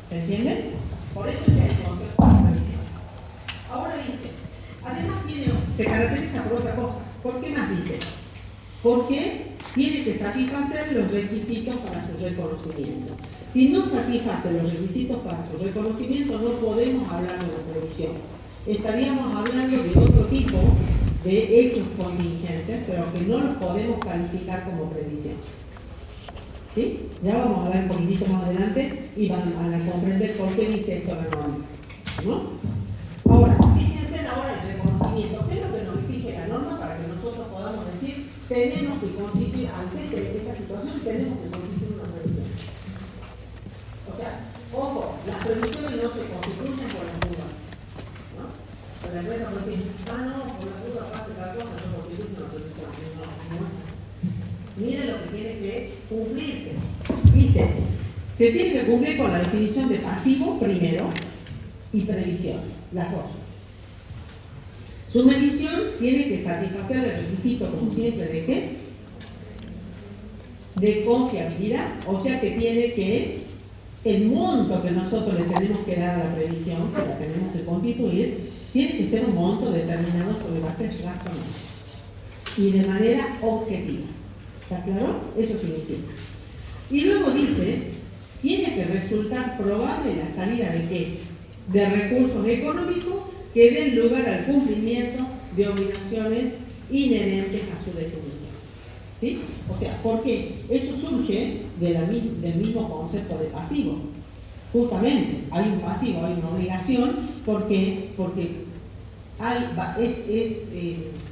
¿Se entiende? Por eso es el concepto de previsión. Ahora dice, además se caracteriza por otra cosa. ¿Por qué más dice? Porque tiene que satisfacer los requisitos para su reconocimiento. Si no satisface los requisitos para su reconocimiento, no podemos hablar de una previsión. Estaríamos hablando de otro tipo de hechos contingentes, pero que no los podemos calificar como previsión. ¿Sí? Ya vamos a ver un poquitito más adelante y van a comprender por qué dice esto la norma, ¿no? Ahora, fíjense ahora el reconocimiento. ¿Qué es lo que nos exige la norma para que nosotros podamos decir tenemos que constituir, ante esta situación, tenemos que constituir una previsión? O sea, ojo, las previsiones no se constituyen por la duda, ¿no? Pero la empresa puede decir, no, por la duda pase cada cosa, yo constituyo una previsión. No es así. Miren lo que tiene que cumplirse. Dice, se tiene que cumplir con la definición de pasivo primero y previsiones, las dos. Su medición tiene que satisfacer el requisito, como siempre, ¿de qué? De confiabilidad, o sea que tiene que el monto que nosotros le tenemos que dar a la previsión, que la tenemos que constituir, tiene que ser un monto determinado sobre bases razonables y de manera objetiva. ¿Está claro? Eso significa. Y luego dice, tiene que resultar probable la salida de qué? De recursos económicos que den lugar al cumplimiento de obligaciones inherentes a su definición. ¿Sí? O sea, ¿por qué? Eso surge del mismo concepto de pasivo. Justamente, hay un pasivo, hay una obligación, porque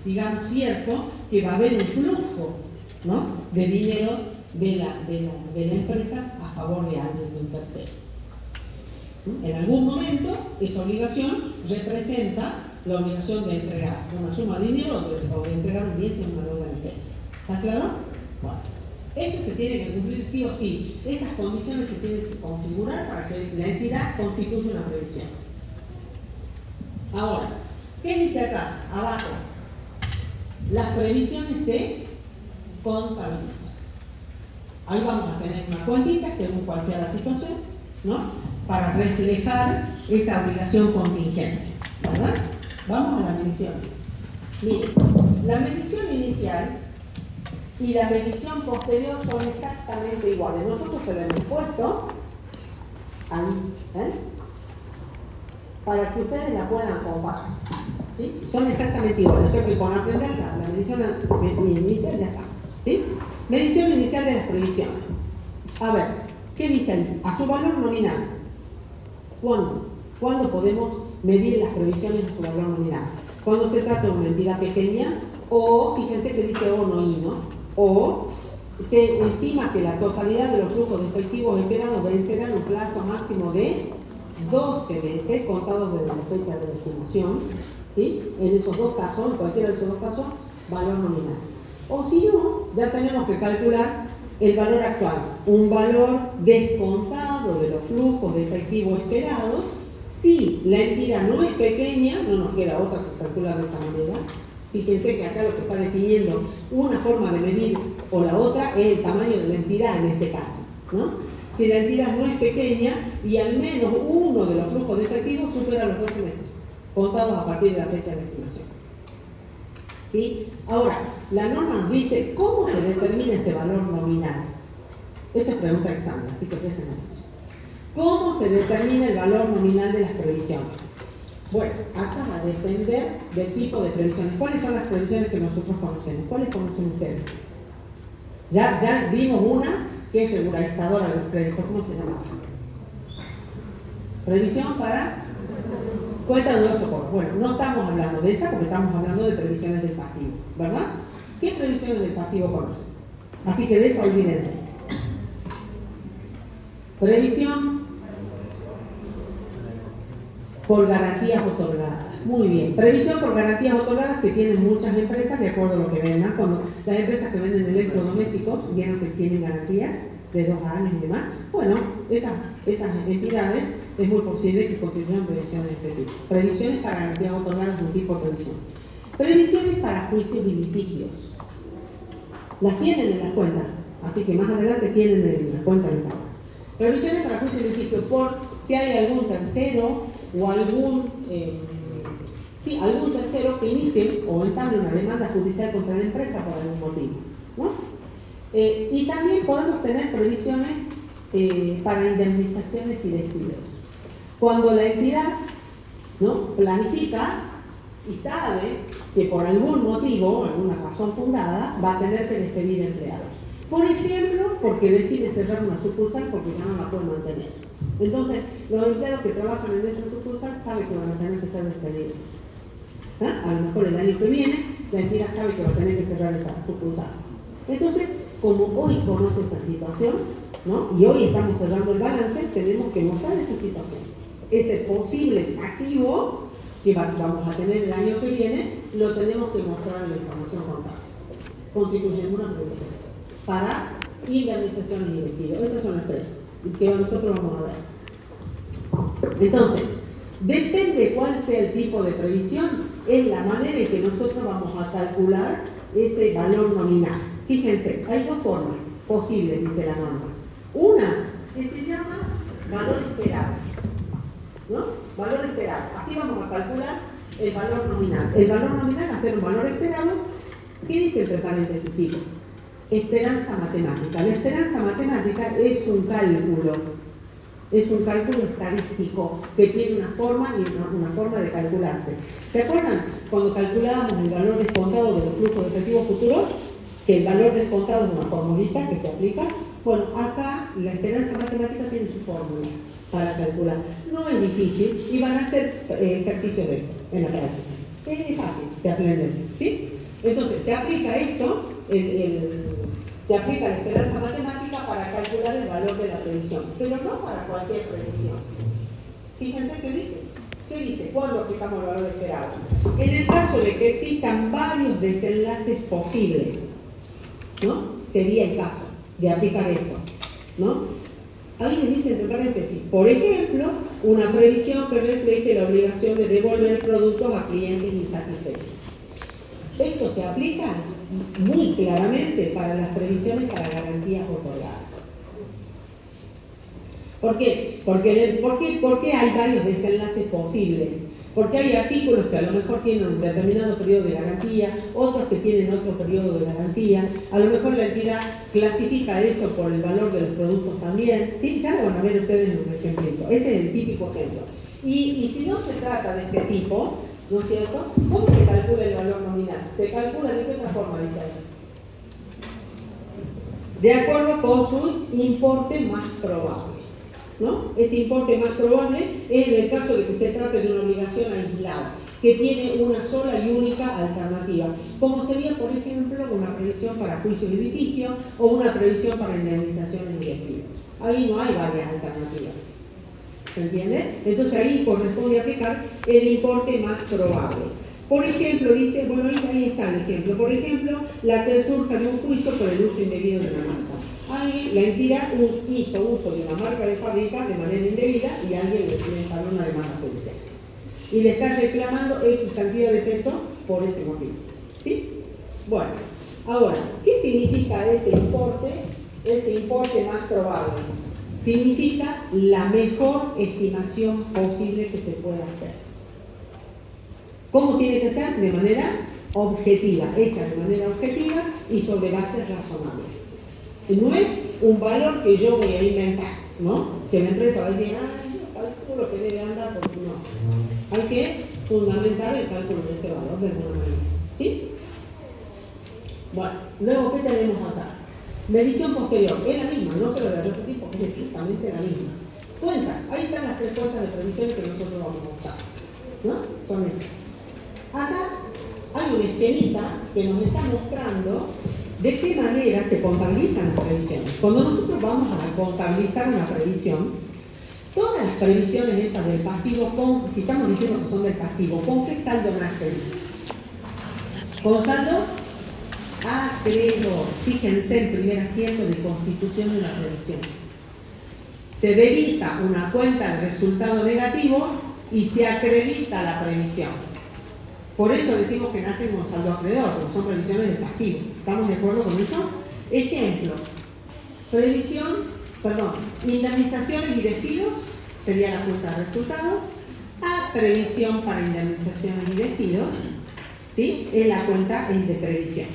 digamos, cierto que va a haber un flujo, ¿no?, de dinero de la empresa a favor de alguien, de un tercero. En algún momento, esa obligación representa la obligación de entregar una suma de dinero o de entregar un bien sin valor de la empresa. ¿Está claro? Bueno, eso se tiene que cumplir sí o sí. Esas condiciones se tienen que configurar para que la entidad constituya una previsión. Ahora, ¿qué dice acá? Abajo. Las previsiones se contabilizan. Ahí vamos a tener una cuentita según cuál sea la situación, ¿no?, para reflejar esa obligación contingente, ¿verdad? Vamos a las mediciones. Miren, la medición inicial y la medición posterior son exactamente iguales. Nosotros se la hemos puesto ahí, para que ustedes la puedan comparar. ¿Sí? Son exactamente iguales. O sea que con aprender la medición inicial ya está. ¿Sí? Medición inicial de las previsiones. A ver, ¿qué dice ahí? A su valor nominal. ¿Cuándo? ¿Cuándo podemos medir las previsiones a su valor nominal? Cuando se trata de una entidad pequeña, o, fíjense que dice o no y no, o se estima que la totalidad de los flujos de efectivos esperados vencerá en un plazo máximo de 12 meses, contados desde la fecha de la estimación, ¿sí? En esos dos casos, en cualquiera de esos dos casos, valor nominal. O si no, ya tenemos que calcular el valor actual, un valor descontado de los flujos de efectivo esperados. Si la entidad no es pequeña, no nos queda otra que calcular de esa manera. Fíjense que acá lo que está definiendo una forma de medir o la otra es el tamaño de la entidad en este caso, ¿no? Si la entidad no es pequeña y al menos uno de los flujos de efectivo supera los 12 meses, contados a partir de la fecha de estimación. ¿Sí? Ahora, la norma nos dice cómo se determina ese valor nominal. Esta es pregunta de examen, así que presten atención. ¿Cómo se determina el valor nominal de las previsiones? Bueno, acá va a depender del tipo de previsiones. ¿Cuáles son las previsiones que nosotros conocemos? ¿Cuáles conocen ustedes? Ya vimos una que es regularizadora de los créditos. ¿Cómo se llama? Previsión para cuenta de socorro. Bueno, no estamos hablando de esa porque estamos hablando de previsiones del pasivo, ¿verdad? ¿Qué previsiones del pasivo conocen? Así que de esa olvídense. Previsión por garantías otorgadas. Muy bien. Previsión por garantías otorgadas que tienen muchas empresas de acuerdo a lo que vendan. Cuando las empresas que venden electrodomésticos vieron que tienen garantías de 2 años y demás. Bueno, esas entidades es muy posible que constituyan previsiones de este tipo. Previsiones para garantías otorgadas es un tipo de previsión. Previsiones para juicios y litigios. Las tienen en las cuentas, así que más adelante tienen en la cuenta de pago. Previsiones para juicios y litigios por si hay algún tercero o algún tercero que inicie o entame una demanda judicial contra la empresa por algún motivo, ¿no? Y también podemos tener previsiones para indemnizaciones y despidos. Cuando la entidad, ¿no?, planifica y sabe que por algún motivo, alguna razón fundada, va a tener que despedir empleados. Por ejemplo, porque decide cerrar una sucursal porque ya no la puede mantener. Entonces, los empleados que trabajan en esa sucursal saben que van a tener que ser despedidos. A lo mejor el año que viene, la entidad sabe que va a tener que cerrar esa sucursal. Entonces, como hoy conoce esa situación, ¿no?, y hoy estamos cerrando el balance, tenemos que mostrar esa situación. Ese posible pasivo que vamos a tener el año que viene, lo tenemos que mostrar en la información contable. Constituyendo una previsión para indemnizaciones y despidos. Esas son las tres que nosotros vamos a ver. Entonces, depende de cuál sea el tipo de previsión, es la manera en que nosotros vamos a calcular ese valor nominal. Fíjense, hay 2 formas posibles, dice la norma. Una que se llama valor esperado, ¿no? Valor esperado. Así vamos a calcular el valor nominal. El valor nominal va a ser un valor esperado. ¿Qué dice entre paréntesis, chicos? Esperanza matemática. La esperanza matemática es un cálculo estadístico que tiene una forma y una forma de calcularse. ¿Se acuerdan cuando calculábamos el valor descontado de los flujos de efectivo futuros? Que el valor descontado es una formulita que se aplica. Bueno, acá la esperanza matemática tiene su fórmula para calcular. No es difícil y van a hacer ejercicios de esto en la práctica. Es fácil de aprender, ¿sí? Entonces, se aplica esto, se aplica la esperanza matemática para calcular el valor de la previsión, pero no para cualquier previsión. Fíjense qué dice. ¿Qué dice? ¿Cuándo aplicamos el valor esperado? En el caso de que existan varios desenlaces posibles, ¿no?, sería el caso de aplicar esto, ¿no? Ahí dice entre paréntesis, por ejemplo, una previsión que refleje la obligación de devolver productos a clientes insatisfechos. Esto se aplica muy claramente para las previsiones para garantías otorgadas. ¿Por qué? ¿Por qué hay varios desenlaces posibles? Porque hay artículos que a lo mejor tienen un determinado periodo de garantía, otros que tienen otro periodo de garantía. A lo mejor la entidad clasifica eso por el valor de los productos también. ¿Sí? Ya lo van a ver ustedes en un ejemplito. Ese es el típico ejemplo. Y si no se trata de este tipo, ¿no es cierto?, ¿cómo se calcula el valor nominal? Se calcula de qué otra forma, dice ahí. De acuerdo con su importe más probable, ¿no? Ese importe más probable es en el caso de que se trate de una obligación aislada, que tiene una sola y única alternativa, como sería, por ejemplo, una previsión para juicio y litigio o una previsión para indemnizaciones y despidos. Ahí no hay varias alternativas. ¿Se entiende? Entonces ahí corresponde aplicar el importe más probable. Por ejemplo, dice, bueno, ahí está el ejemplo. Por ejemplo, la que surja de un juicio por el uso indebido de la marca. Ahí la entidad hizo uso de una marca de fábrica de manera indebida y alguien le tiene que dar una demanda judicial. Y le está reclamando X cantidad de pesos por ese motivo. ¿Sí? Bueno, ahora, ¿qué significa ese importe más probable? Significa la mejor estimación posible que se pueda hacer. ¿Cómo tiene que ser? De manera objetiva, hecha de manera objetiva y sobre bases razonables. No es un valor que yo voy a inventar, ¿no? Que la empresa va a decir, yo calculo que debe andar porque no. Hay que fundamentar el cálculo de ese valor de alguna manera, ¿sí? Bueno, luego, ¿qué tenemos acá? Medición posterior, es la misma, no se lo voy a repetir porque es exactamente la misma. Cuentas, ahí están las 3 cuentas de previsión que nosotros vamos a usar, ¿no? Son esas. Acá hay un esquemita que nos está mostrando de qué manera se contabilizan las previsiones. Cuando nosotros vamos a contabilizar una previsión, todas las previsiones estas del pasivo, si estamos diciendo que son del pasivo, ¿con qué saldo nacen? Con saldo acreedor. Fíjense el primer asiento de constitución de una previsión. Se debita una cuenta de resultado negativo y se acredita la previsión. Por eso decimos que nacen con saldo acreedor, porque son previsiones de pasivo. ¿Estamos de acuerdo con eso? Ejemplo, indemnizaciones y despidos, sería la cuenta de resultado. A previsión para indemnizaciones y despidos, ¿sí? Es la cuenta de previsión,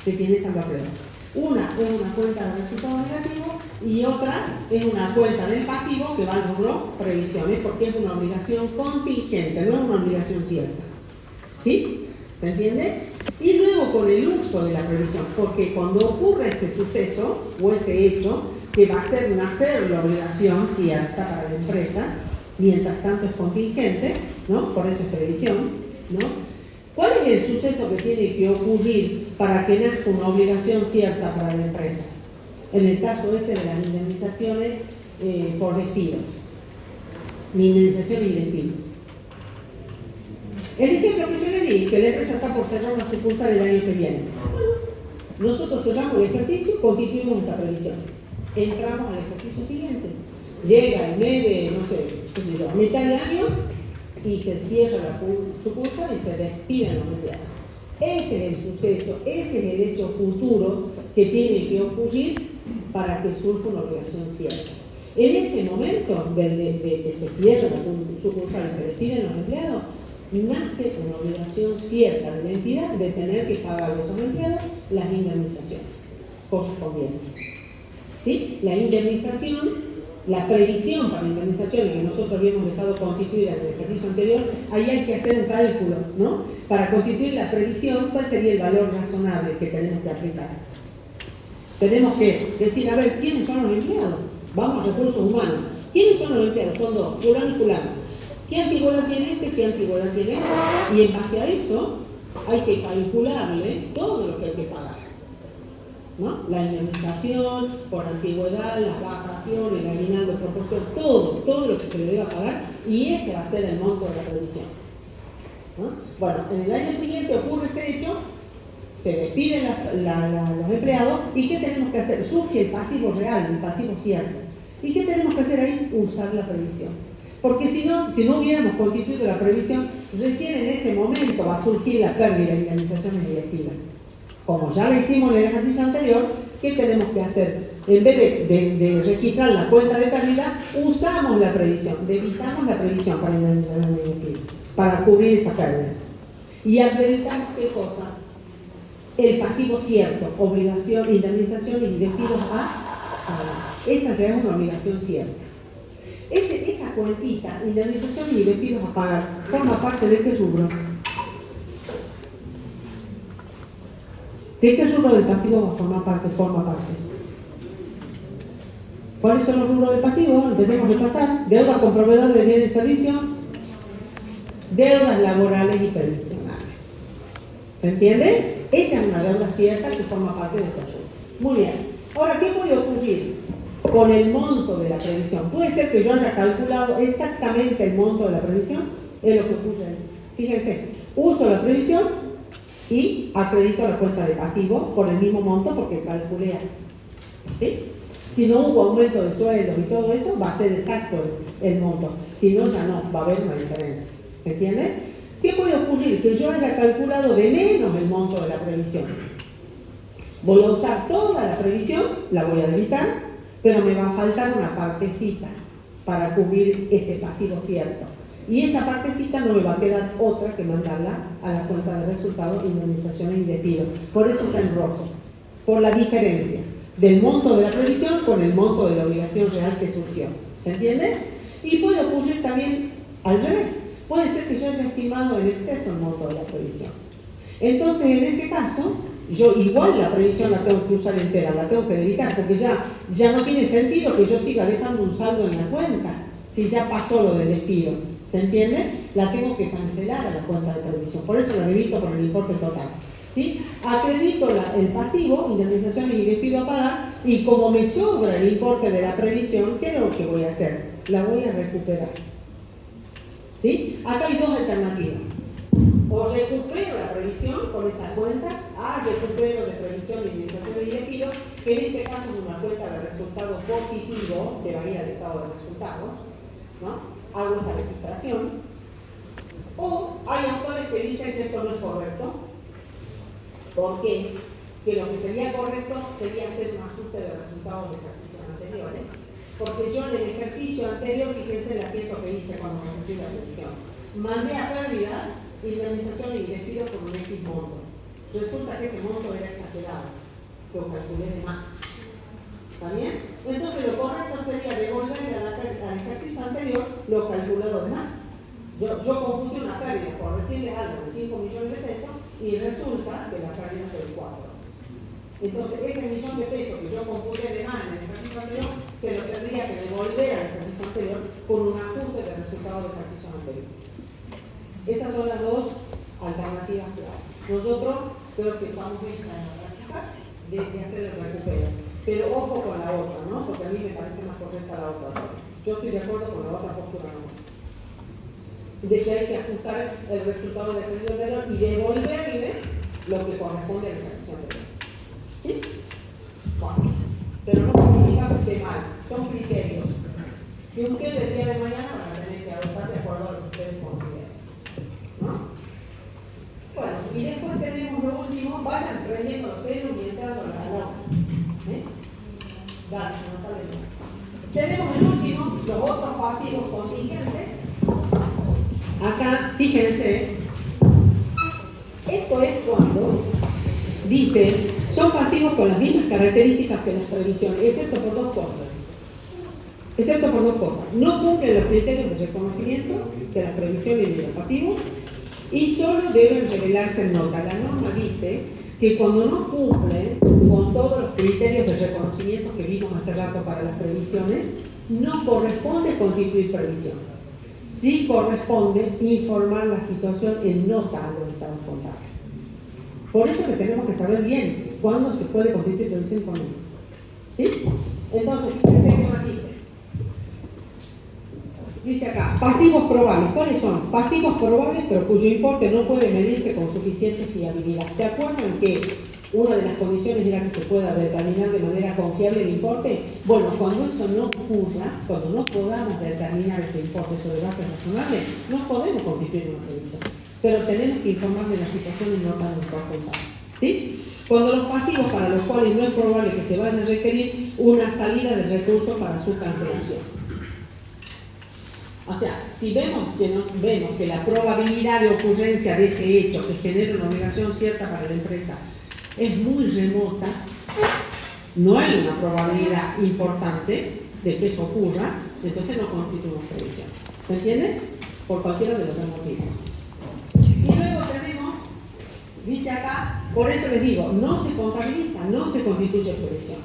que tiene saldo acreedor. Una es una cuenta de resultado negativo y otra es una cuenta del pasivo que va al rubro previsiones, porque es una obligación contingente, no es una obligación cierta. ¿Sí? ¿Se entiende? Y luego con el uso de la previsión, porque cuando ocurre ese suceso o ese hecho que va a hacer nacer la obligación cierta para la empresa, mientras tanto es contingente, ¿no? Por eso es previsión, ¿no? ¿Cuál es el suceso que tiene que ocurrir para que nazca una obligación cierta para la empresa? En el caso de las indemnizaciones por despidos. Indemnización y despido. El ejemplo que yo le di, que la empresa está por cerrar una sucursal el año que viene. Bueno, nosotros cerramos el ejercicio, constituimos esa previsión. Entramos al ejercicio siguiente. Llega el mes de, no sé, qué sé yo, mitad de año, y se cierra la sucursal y se despiden los empleados. Ese es el suceso, ese es el hecho futuro que tiene que ocurrir para que surja una obligación cierta. En ese momento de que se cierra la sucursal y se despiden los empleados, nace una obligación cierta de la entidad de tener que pagar a esos empleados las indemnizaciones correspondientes. ¿Sí? La indemnización, la previsión para indemnizaciones que nosotros habíamos dejado constituida en el ejercicio anterior, ahí hay que hacer un cálculo, ¿no? Para constituir la previsión, ¿cuál sería el valor razonable que tenemos que aplicar? Tenemos que decir, a ver, ¿quiénes son los empleados? Vamos a recursos humanos. ¿Quiénes son los empleados? Son dos, fulano y fulano. ¿Qué antigüedad tiene este? ¿Qué antigüedad tiene este? Y en base a eso hay que calcularle todo lo que hay que pagar, ¿no? La indemnización por antigüedad, las vacaciones, el aguinaldo, proporción, todo lo que se le deba pagar, y ese va a ser el monto de la previsión, ¿no? Bueno, en el año siguiente ocurre ese hecho, se despiden los empleados, ¿y qué tenemos que hacer? Surge el pasivo real, el pasivo cierto. ¿Y qué tenemos que hacer ahí? Usar la previsión. Porque si no hubiéramos constituido la previsión, recién en ese momento va a surgir la pérdida de indemnizaciones y despidos. Como ya lo hicimos en el ejercicio anterior, ¿qué tenemos que hacer? En vez de registrar la cuenta de pérdida, usamos la previsión, debitamos la previsión para indemnizaciones y despidos, para cubrir esa pérdida. Y acreditamos qué cosa? El pasivo cierto, obligación, indemnizaciones y despidos a pagar. Esa ya es una obligación cierta. Esa cuentita, indemnización y despidos a pagar, forma parte de qué rubro. ¿De qué rubro del pasivo va a formar parte? Forma parte. ¿Cuáles son los rubros del pasivo? Empecemos a repasar. Deudas con proveedores de bienes y servicios, deudas laborales y previsionales. ¿Se entiende? Esa es una deuda cierta que forma parte de ese rubro. Muy bien. Ahora, ¿qué puede ocurrir con el monto de la previsión? Puede ser que yo haya calculado exactamente el monto de la previsión, es lo que ocurre. Fíjense, uso la previsión y acredito la cuenta de pasivo por el mismo monto porque calculé así. ¿Sí? Si no hubo aumento de sueldos y todo eso, va a ser exacto el monto. Si no, ya no, va a haber una diferencia. ¿Se entiende? ¿Qué puede ocurrir? Que yo haya calculado de menos el monto de la previsión. Voy a usar toda la previsión, la voy a debitar, pero me va a faltar una partecita para cubrir ese pasivo cierto. Y esa partecita no me va a quedar otra que mandarla a la cuenta de resultados, indemnizaciones y despidos. Por eso está en rojo, por la diferencia. del monto de la previsión con el monto de la obligación real que surgió. ¿Se entiende? Y puede ocurrir también al revés. Puede ser que yo haya estimado en exceso el monto de la previsión. Entonces, en ese caso, yo igual la previsión la tengo que usar entera, la tengo que debitar, porque ya no tiene sentido que yo siga dejando un saldo en la cuenta, si ya pasó lo del despido. ¿Se entiende? La tengo que cancelar a la cuenta de previsión, por eso la debito por el importe total. ¿Sí? Acredito el pasivo, indemnizaciones y despido a pagar, y como me sobra el importe de la previsión, ¿qué es lo que voy a hacer? La voy a recuperar. ¿Sí? Acá hay dos alternativas. O recupero la previsión con esa cuenta, recupero de previsión, indemnización y despido, que en este caso es una cuenta de resultado positivo, que varía del estado de resultados, ¿no? Hago esa recuperación. O hay autores que dicen que esto no es correcto. ¿Por qué? Que lo que sería correcto sería hacer un ajuste de resultados de ejercicios anteriores. Porque yo en el ejercicio anterior, fíjense el asiento que hice cuando me cumplí la previsión, mandé a pérdidas, indemnización y despido por un X monto. Resulta que ese monto era exagerado, lo calculé de más. ¿Está bien? Entonces lo correcto sería devolver al ejercicio anterior lo calculado de más. Yo computé una pérdida, por decirles algo, de 5 millones de pesos y resulta que la pérdida fue de 4. Entonces ese millón de pesos que yo computé de más en el ejercicio anterior se lo tendría que devolver al ejercicio anterior con un ajuste del resultado del ejercicio anterior. Esas son las dos alternativas que hay. Nosotros creo que estamos bien en la práctica de hacer el recupero. Pero ojo con la otra, ¿no? Porque a mí me parece más correcta la otra. Yo estoy de acuerdo con la otra postura, ¿no? De que hay que ajustar el resultado del ejercicio anterior y devolverle lo que corresponde al ejercicio anterior. ¿Sí? Bueno, pero no significa que esté mal. Son criterios que ustedes el día de mañana van a tener que adoptar de acuerdo a lo que ustedes consideren. ¿No? Bueno, y después tenemos lo último, vayan prendiendo los celos y entrando a la nota. Dale, no está bien. Tenemos el último, los otros pasivos contingentes. Acá, fíjense, esto es cuando dice, son pasivos con las mismas características que las previsiones, excepto por dos cosas. No cumplen los criterios de reconocimiento de las previsiones y de los pasivos y solo deben revelarse en nota. La norma dice que cuando no cumplen con todos los criterios de reconocimiento que vimos hace rato para las previsiones, no corresponde constituir previsión. Sí corresponde informar la situación en nota a los estados contables. Por eso que tenemos que saber bien cuándo se puede constituir previsión con él. ¿Sí? Entonces, fíjense qué más dice. Dice acá, pasivos probables. ¿Cuáles son? Pasivos probables, pero cuyo importe no puede medirse con suficiente fiabilidad. ¿Se acuerdan que una de las condiciones era que se pueda determinar de manera confiable el importe? Bueno, cuando eso no ocurra, cuando no podamos determinar ese importe sobre bases razonables, no podemos constituir una previsión. Pero tenemos que informar de la situación en nota de nuestro contable. ¿Sí? Cuando los pasivos para los cuales no es probable que se vaya a requerir una salida de recursos para su cancelación. O sea, si vemos que la probabilidad de ocurrencia de ese hecho que genera una obligación cierta para la empresa es muy remota, no hay una probabilidad importante de que eso ocurra, entonces no constituimos previsión. ¿Se entiende? Por cualquiera de los dos motivos. Y luego tenemos, dice acá, por eso les digo, no se contabiliza, no se constituye previsión.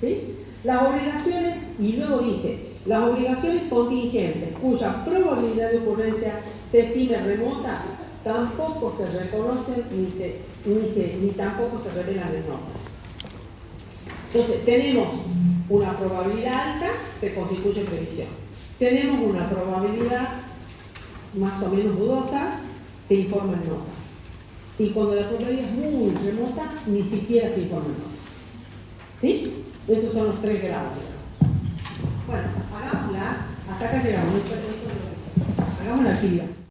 ¿Sí? Las obligaciones, y luego dice, las obligaciones contingentes cuya probabilidad de ocurrencia se estime remota, tampoco se reconocen ni tampoco se revelan en notas. Entonces, tenemos una probabilidad alta, se constituye previsión. Tenemos una probabilidad más o menos dudosa, se informa en notas. Y cuando la probabilidad es muy remota, ni siquiera se informa en notas. ¿Sí? Esos son los 3 grados. Bueno, hagámosla. Hasta acá llegamos. Hagamos la actividad.